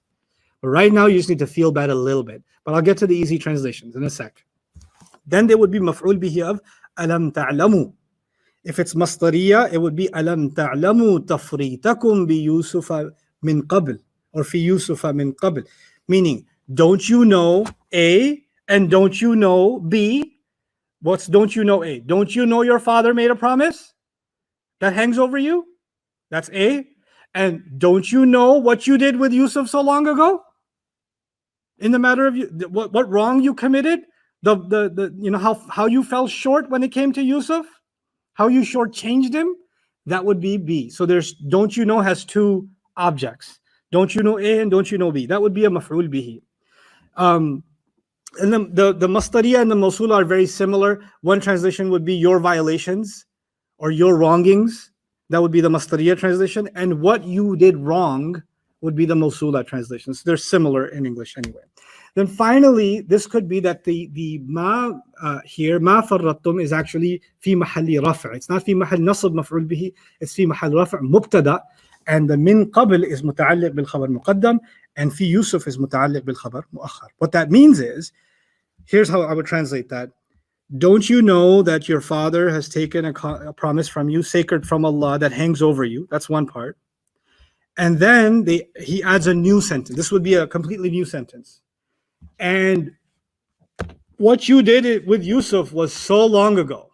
But right now, you just need to feel bad a little bit. But I'll get to the easy translations in a sec. Then there would be maf'ul bihi of alam ta'lamu. If it's masdariya, it would be alam ta'lamu tafritakum bi Yusufa min qabl, or fi Yusufa min qabl. Meaning, don't you know A and don't you know B? What's don't you know A? Don't you know your father made a promise that hangs over you? That's A. And don't you know what you did with Yusuf so long ago? In the matter of you, what wrong you committed? How you fell short when it came to Yusuf? How you shortchanged him? That would be B. So there's don't you know has two objects. Don't you know A and don't you know B? That would be a maf'ul bihi. And the masdariya and the mawsula are very similar. One translation would be your violations or your wrongings. That would be the masdariya translation. And what you did wrong would be the mawsula translation. So they're similar in English anyway. Then finally, this could be that the ma here, ma farrattum, is actually fi mahalli raf'. It's not fi mahal nasb maf'ul bihi. It's fi mahal raf' mubtada. And the min qabl is muta'alliq bil khabar muqaddam. And fi Yusuf is muta'alliq bil khabar mu'akhar. What that means is, here's how I would translate that. Don't you know that your father has taken a promise from you, sacred from Allah, that hangs over you? That's one part. And then he adds a new sentence. This would be a completely new sentence. And what you did with Yusuf was so long ago.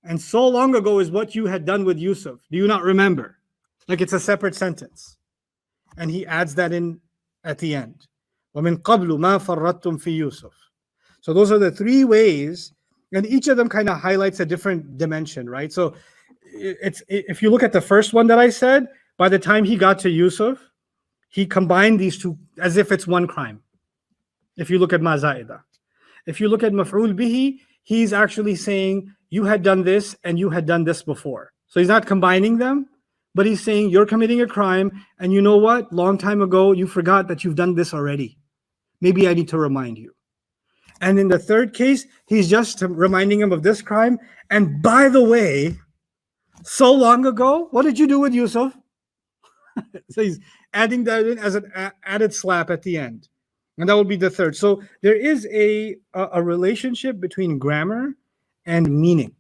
And so long ago is what you had done with Yusuf. Do you not remember? Like it's a separate sentence. And he adds that in at the end. وَمِن قَبْلُ مَا فَرَّطْتُمْ فِي يُوسُف. So those are the three ways, and each of them kind of highlights a different dimension, right? So if you look at the first one that I said, by the time he got to Yusuf, he combined these two as if it's one crime. If you look at ma zaida. If you look at maf'ul bihi, he's actually saying, you had done this and you had done this before. So he's not combining them, but he's saying you're committing a crime, and you know what? Long time ago, you forgot that you've done this already. Maybe I need to remind you. And in the third case, he's just reminding him of this crime. And by the way, so long ago, what did you do with Yusuf? So he's adding that in as an added slap at the end. And that would be the third. So there is a relationship between grammar and meaning.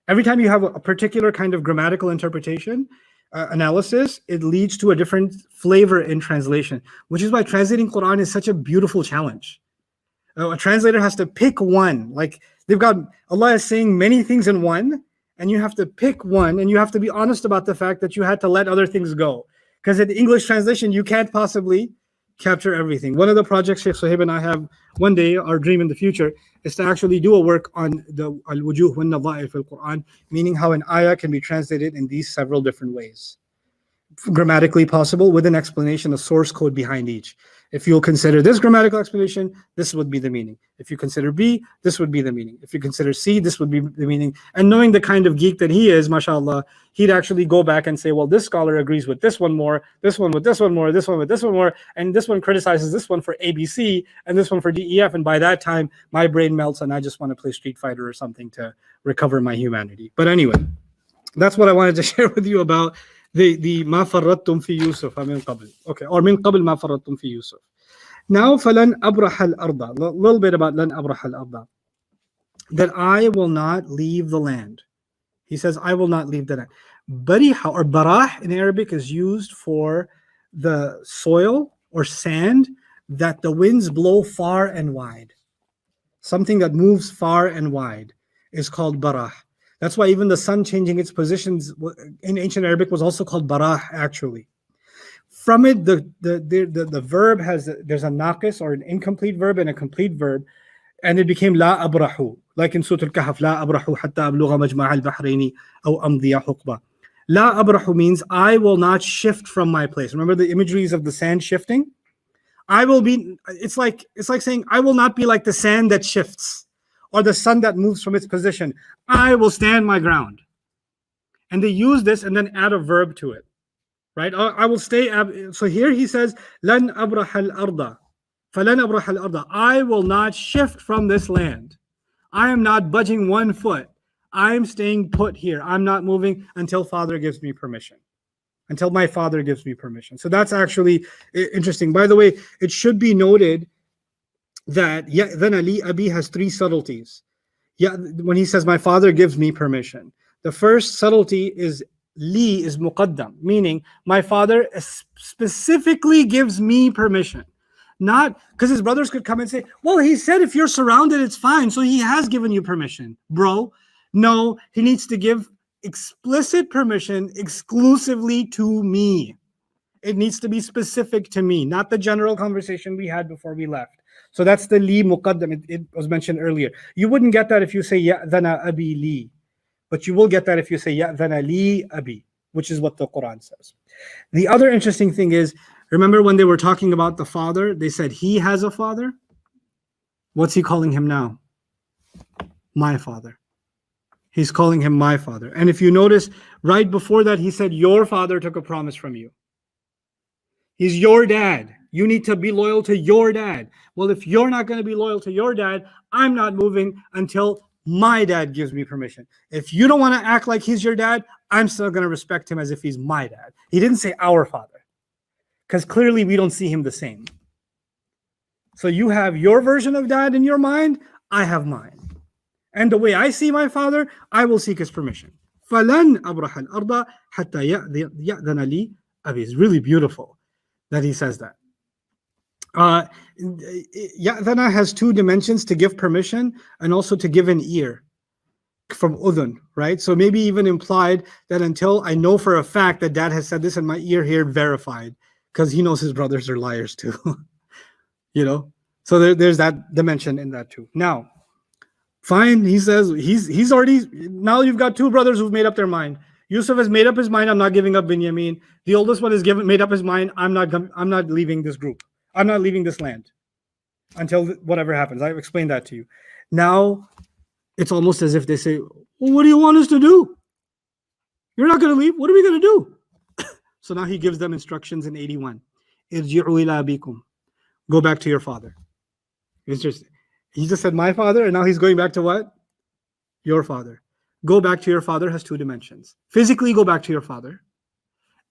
Every time you have a particular kind of grammatical interpretation, analysis, it leads to a different flavor in translation, which is why translating Quran is such a beautiful challenge. A translator has to pick one. Like Allah is saying many things in one, and you have to pick one, and you have to be honest about the fact that you had to let other things go. Because in the English translation, you can't possibly capture everything. One of the projects Sheikh Sohaib and I have one day, our dream in the future, is to actually do a work on the al-wujuh wa an-nadha'ir fil Quran, meaning how an ayah can be translated in these several different ways. Grammatically possible, with an explanation, a source code behind each. If you'll consider this grammatical explanation, this would be the meaning. If you consider B, this would be the meaning. If you consider C, this would be the meaning. And knowing the kind of geek that he is, mashallah, he'd actually go back and say, well, this scholar agrees with this one more, this one with this one more, this one with this one more, and this one criticizes this one for ABC, and this one for DEF. And by that time, my brain melts and I just want to play Street Fighter or something to recover my humanity. But anyway, that's what I wanted to share with you about the ma farrattum fi Yusuf min qabl. Okay, or min qabl ma farrattum fi Yusuf. Now, falan abrah al-arda. A little bit about lan abrah al-arda. That I will not leave the land. He says, I will not leave the land. Bariha or barah in Arabic is used for the soil or sand that the winds blow far and wide. Something that moves far and wide is called barah. That's why even the sun changing its positions in ancient Arabic was also called barah, actually. From it, the verb there's a naqis or an incomplete verb and a complete verb, and it became لا أبرح, like in Surah Al-Kahf, لا أبرح حتى أبلغ مجمع البحرين أو أمضي حقبة. لا أبرح means I will not shift from my place. Remember the imageries of the sand shifting? I will be, it's like saying, I will not be like the sand that shifts or the sun that moves from its position. I will stand my ground. And they use this and then add a verb to it, right? I will stay. So here he says, لن أبرح الأرض فلن أبرح الأرض. I will not shift from this land. I am not budging 1 foot. I'm staying put here. I'm not moving until Father gives me permission. Until my father gives me permission. So that's actually interesting. By the way, it should be noted that يَأْذَنَ لِي أَبِي has 3 subtleties. When he says, my father gives me permission. The first subtlety is li is muqaddam, meaning my father specifically gives me permission. Not because his brothers could come and say, well, he said if you're surrounded, it's fine. So he has given you permission, bro. No, he needs to give explicit permission exclusively to me. It needs to be specific to me, not the general conversation we had before we left. So that's the li muqaddam. It was mentioned earlier. You wouldn't get that if you say ya'dhana abi li, but you will get that if you say ya'dhana li abi, which is what the Quran says. The other interesting thing is, remember when they were talking about the father, they said he has a father. What's he calling him now? My father. He's calling him my father. And if you notice, right before that, he said, your father took a promise from you. He's your dad. You need to be loyal to your dad. Well, if you're not going to be loyal to your dad, I'm not moving until my dad gives me permission. If you don't want to act like he's your dad, I'm still going to respect him as if he's my dad. He didn't say our father, because clearly we don't see him the same. So you have your version of dad in your mind, I have mine. And the way I see my father, I will seek his permission. فَلَنْ أَبْرَحَ الْأَرْضَ حَتَّى يَأْذَنَ لِي أَبِي. It's really beautiful that he says that. Ya'dhana has 2 dimensions, to give permission and also to give an ear, from udhun, right? So maybe even implied that until I know for a fact that dad has said this in my ear here, verified, because he knows his brothers are liars too. So there's that dimension in that too. Now, fine, he says he's already, now you've got 2 brothers who've made up their mind. Yusuf has made up his mind, I'm not giving up Binyamin. The oldest one has made up his mind, I'm not leaving this group. I'm not leaving this land until whatever happens. I've explained that to you. Now, it's almost as if they say, well, what do you want us to do? You're not going to leave. What are we going to do? So now he gives them instructions in 81. Irji'u ila abikum. Go back to your father. He just said my father, and now he's going back to what? Your father. Go back to your father has 2 dimensions. Physically go back to your father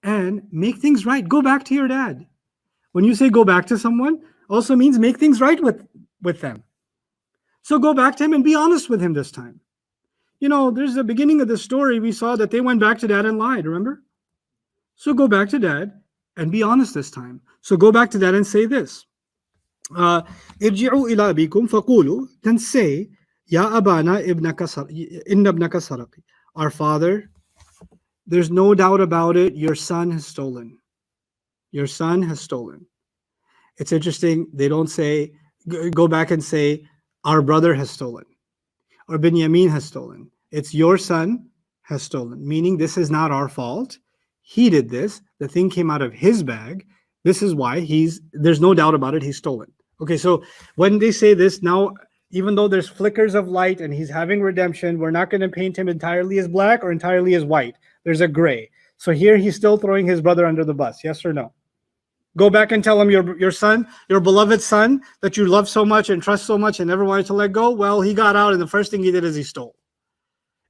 and make things right. Go back to your dad. When you say go back to someone, also means make things right with them. So go back to him and be honest with him this time. There's the beginning of the story. We saw that they went back to dad and lied, remember? So go back to dad and be honest this time. So go back to dad and say this. Irji'u ila abikum faqulu, then say, Ya abana inna ibnaka saraqi. Our father, there's no doubt about it, your son has stolen. Your son has stolen. It's interesting, they don't say, go back and say, our brother has stolen, or Binyamin has stolen. It's your son has stolen, meaning this is not our fault. He did this. The thing came out of his bag. This is why there's no doubt about it, he's stolen. Okay, so when they say this, now, even though there's flickers of light and he's having redemption, we're not going to paint him entirely as black or entirely as white. There's a gray. So here he's still throwing his brother under the bus, yes or no? Go back and tell him your son, your beloved son that you love so much and trust so much and never wanted to let go. Well, he got out and the first thing he did is he stole.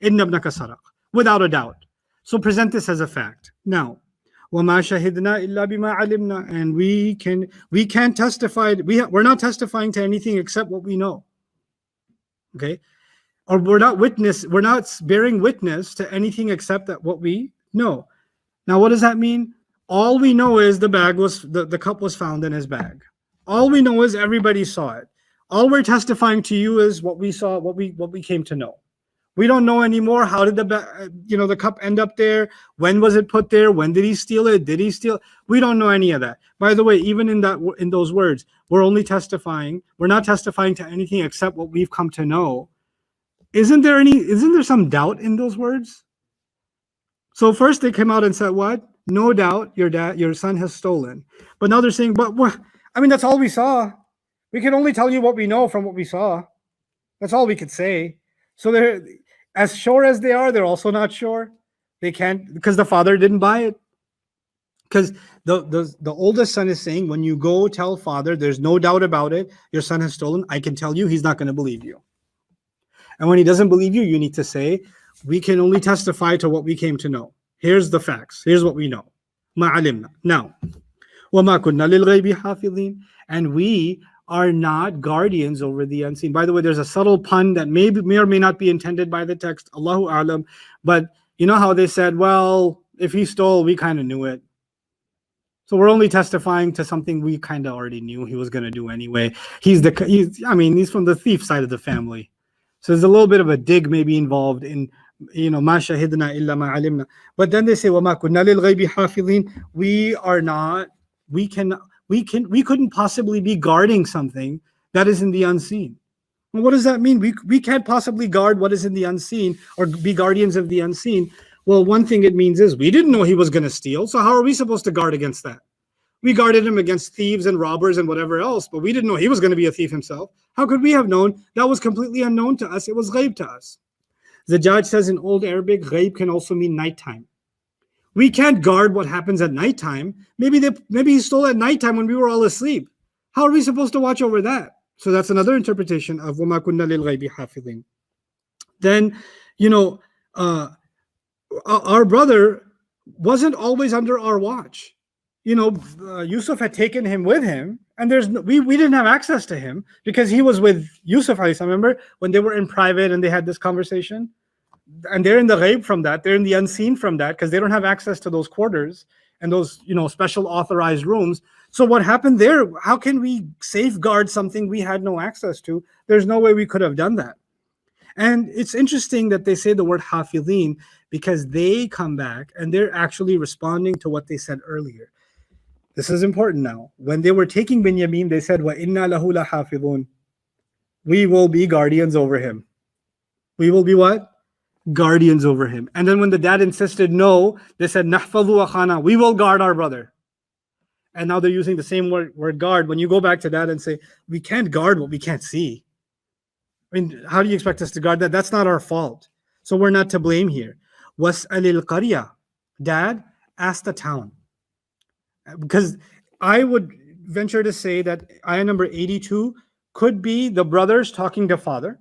Inna ibnaka saraq, without a doubt. So present this as a fact. Now, وَمَا شَهِدْنَا إِلَّا بِمَا عَلِمْنَا, and we can't testify. We're not testifying to anything except what we know. Okay, or we're not bearing witness to anything except that what we know. Now, what does that mean? All we know is the cup was found in his bag. All we know is everybody saw it. All we're testifying to you is what we saw, what we came to know. We don't know anymore. How did the cup end up there? When was it put there? When did he steal it? Did he steal? We don't know any of that. By the way, even in those words, we're only testifying. We're not testifying to anything except what we've come to know. Isn't there some doubt in those words? So first they came out and said, what? No doubt your son has stolen. But now they're saying, but what? I mean, that's all we saw. We can only tell you what we know from what we saw. That's all we could say. So they're as sure as they are, they're also not sure. They can't, because the father didn't buy it. Because the oldest son is saying, when you go tell father, there's no doubt about it, your son has stolen, I can tell you he's not going to believe you. And when he doesn't believe you, you need to say, we can only testify to what we came to know. Here's the facts. Here's what we know. مَا عَلِمْنَا. Now, وَمَا كُنَّا لِلْغَيْبِ حَافِظِينَ. And we are not guardians over the unseen. By the way, there's a subtle pun that may or may not be intended by the text. Allahu a'lam. But you know how they said, well, if he stole, we kind of knew it. So we're only testifying to something we kind of already knew he was going to do anyway. He's from the thief side of the family. So there's a little bit of a dig maybe involved in, ma shahidna illa ma alimna. But then they say, وَمَا كُنَّا لِلْغَيْبِ حَافِظِينَ. We couldn't possibly be guarding something that is in the unseen. Well, what does that mean? We can't possibly guard what is in the unseen or be guardians of the unseen. Well, one thing it means is we didn't know he was going to steal. So how are we supposed to guard against that? We guarded him against thieves and robbers and whatever else, but we didn't know he was going to be a thief himself. How could we have known? That was completely unknown to us. It was ghaib to us. The judge says in Old Arabic, ghaib can also mean nighttime. We can't guard what happens at nighttime. Maybe he stole at nighttime when we were all asleep. How are we supposed to watch over that? So that's another interpretation of وَمَا كُنَّا لِلْغَيْبِ حَافِظِينَ. Then, our brother wasn't always under our watch. Yusuf had taken him with him, and we didn't have access to him because he was with Yusuf. I remember when they were in private and they had this conversation, and they're in the ghaib from that, they're in the unseen from that because they don't have access to those quarters and those special authorized rooms. So what happened there? How can we safeguard something we had no access to? There's no way we could have done that. And it's interesting that they say the word hafidhin because they come back and they're actually responding to what they said earlier. This is important now. When they were taking Binyamin, they said, وَإِنَّا لَهُ لَحَافِظُونَ. We will be guardians over him. We will be what? Guardians over him. And then when the dad insisted no, they said, نَحْفَظُ أَخَانَا. We will guard our brother. And now they're using the same word guard. When you go back to that and say, we can't guard what we can't see. I mean, how do you expect us to guard that? That's not our fault. So we're not to blame here. وَاسْأَلِ الْقَرْيَةِ. Dad, ask the town. Because I would venture to say that ayah number 82 could be the brothers talking to father.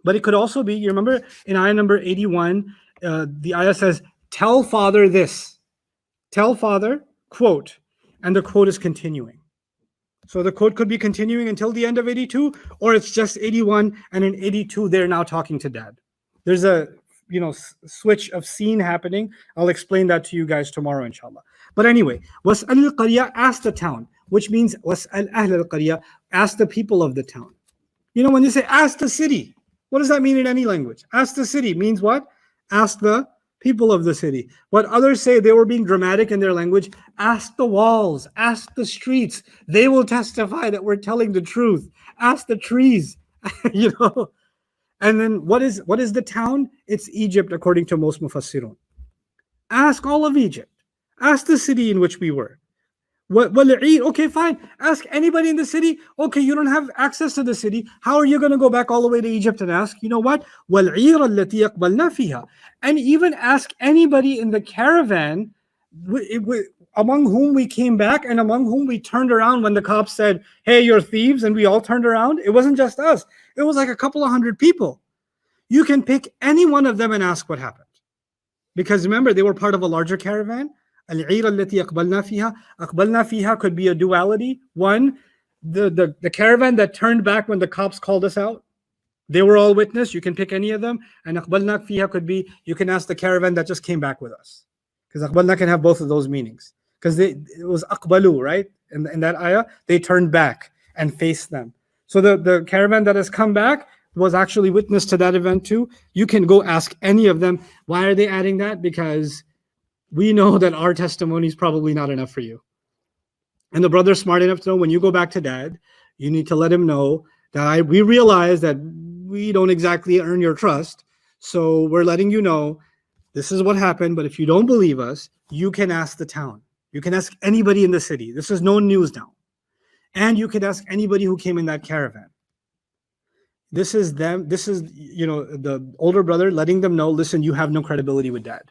But it could also be, you remember in ayah number 81, the ayah says, tell father this. Tell father, quote. And the quote is continuing. So the quote could be continuing until the end of 82, or it's just 81, and in 82 they're now talking to dad. There's a switch of scene happening. I'll explain that to you guys tomorrow, inshallah. But anyway, was'al al-qarya, ask the town, which means was'al ahl al-qarya, ask the people of the town. When you say ask the city, what does that mean in any language? Ask the city means what? Ask the people of the city. What others say, they were being dramatic in their language. Ask the walls, ask the streets. They will testify that we're telling the truth. Ask the trees, And then what is the town? It's Egypt, according to most mufassirun. Ask all of Egypt. Ask the city in which we were. Okay, fine. Ask anybody in the city. Okay, you don't have access to the city. How are you going to go back all the way to Egypt and ask? You know what? And even ask anybody in the caravan among whom we came back and among whom we turned around when the cops said, hey, you're thieves, and we all turned around. It wasn't just us. It was like a couple of hundred people. You can pick any one of them and ask what happened. Because remember, they were part of a larger caravan. Al-'ira allati aqbalna fiha. Aqbalna fiha could be a duality. One, the caravan that turned back when the cops called us out. They were all witness. You can pick any of them. And aqbalna fiha could be, you can ask the caravan that just came back with us. Because aqbalna can have both of those meanings. Because it was aqbalu, right? In that ayah, they turned back and faced them. So the caravan that has come back, was actually witness to that event too. You can go ask any of them. Why are they adding that? Because we know that our testimony is probably not enough for you. And the brother's smart enough to know when you go back to dad, you need to let him know that we realize that we don't exactly earn your trust. So we're letting you know this is what happened. But if you don't believe us, you can ask the town. You can ask anybody in the city. This is known news now. And you can ask anybody who came in that caravan. This is them. This is, the older brother letting them know, listen, you have no credibility with dad.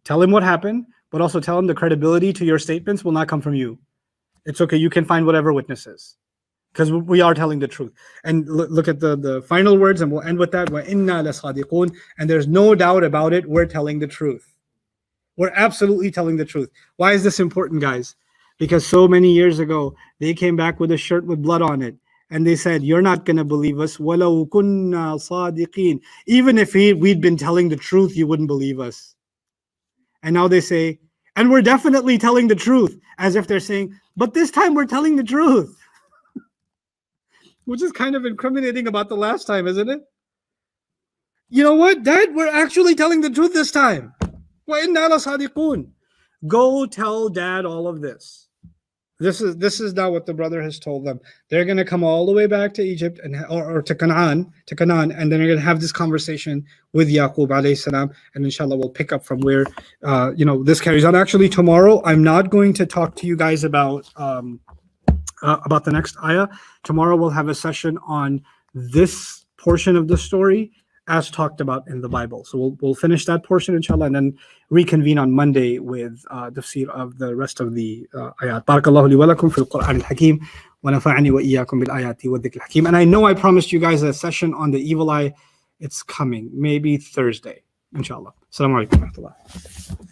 Tell him what happened, but also tell him the credibility to your statements will not come from you. It's okay. You can find whatever witnesses because we are telling the truth. And look at the final words, and we'll end with that. وَإِنَّا لَصَادِقُونَ. And there's no doubt about it. We're telling the truth. We're absolutely telling the truth. Why is this important, guys? Because so many years ago, they came back with a shirt with blood on it. And they said, you're not going to believe us. وَلَوْ كُنَّا صَادِقِينَ. Even if we'd been telling the truth, you wouldn't believe us. And now they say, and we're definitely telling the truth. As if they're saying, but this time we're telling the truth. Which is kind of incriminating about the last time, isn't it? You know what, Dad? We're actually telling the truth this time. وَإِنَّا لَصَادِقُونَ. Go tell Dad all of this. This is now what the brother has told them. They're going to come all the way back to Egypt or to Canaan, and then they're going to have this conversation with Yaqub alayhi salam, and inshallah we'll pick up from where this carries on. Actually, tomorrow I'm not going to talk to you guys about the next ayah. Tomorrow we'll have a session on this portion of the story as talked about in the Bible. So we'll finish that portion inshallah and then reconvene on Monday with tafsir of the rest of the ayat. Barakallahu li wa lakum fil Qur'an al-Hakim wa nafa'ani wa iyyakum bil ayati wa dhikr al-Hakim. And I know I promised you guys a session on the evil eye. It's coming, maybe Thursday, inshallah. Assalamu alaikum wa rahmatullah.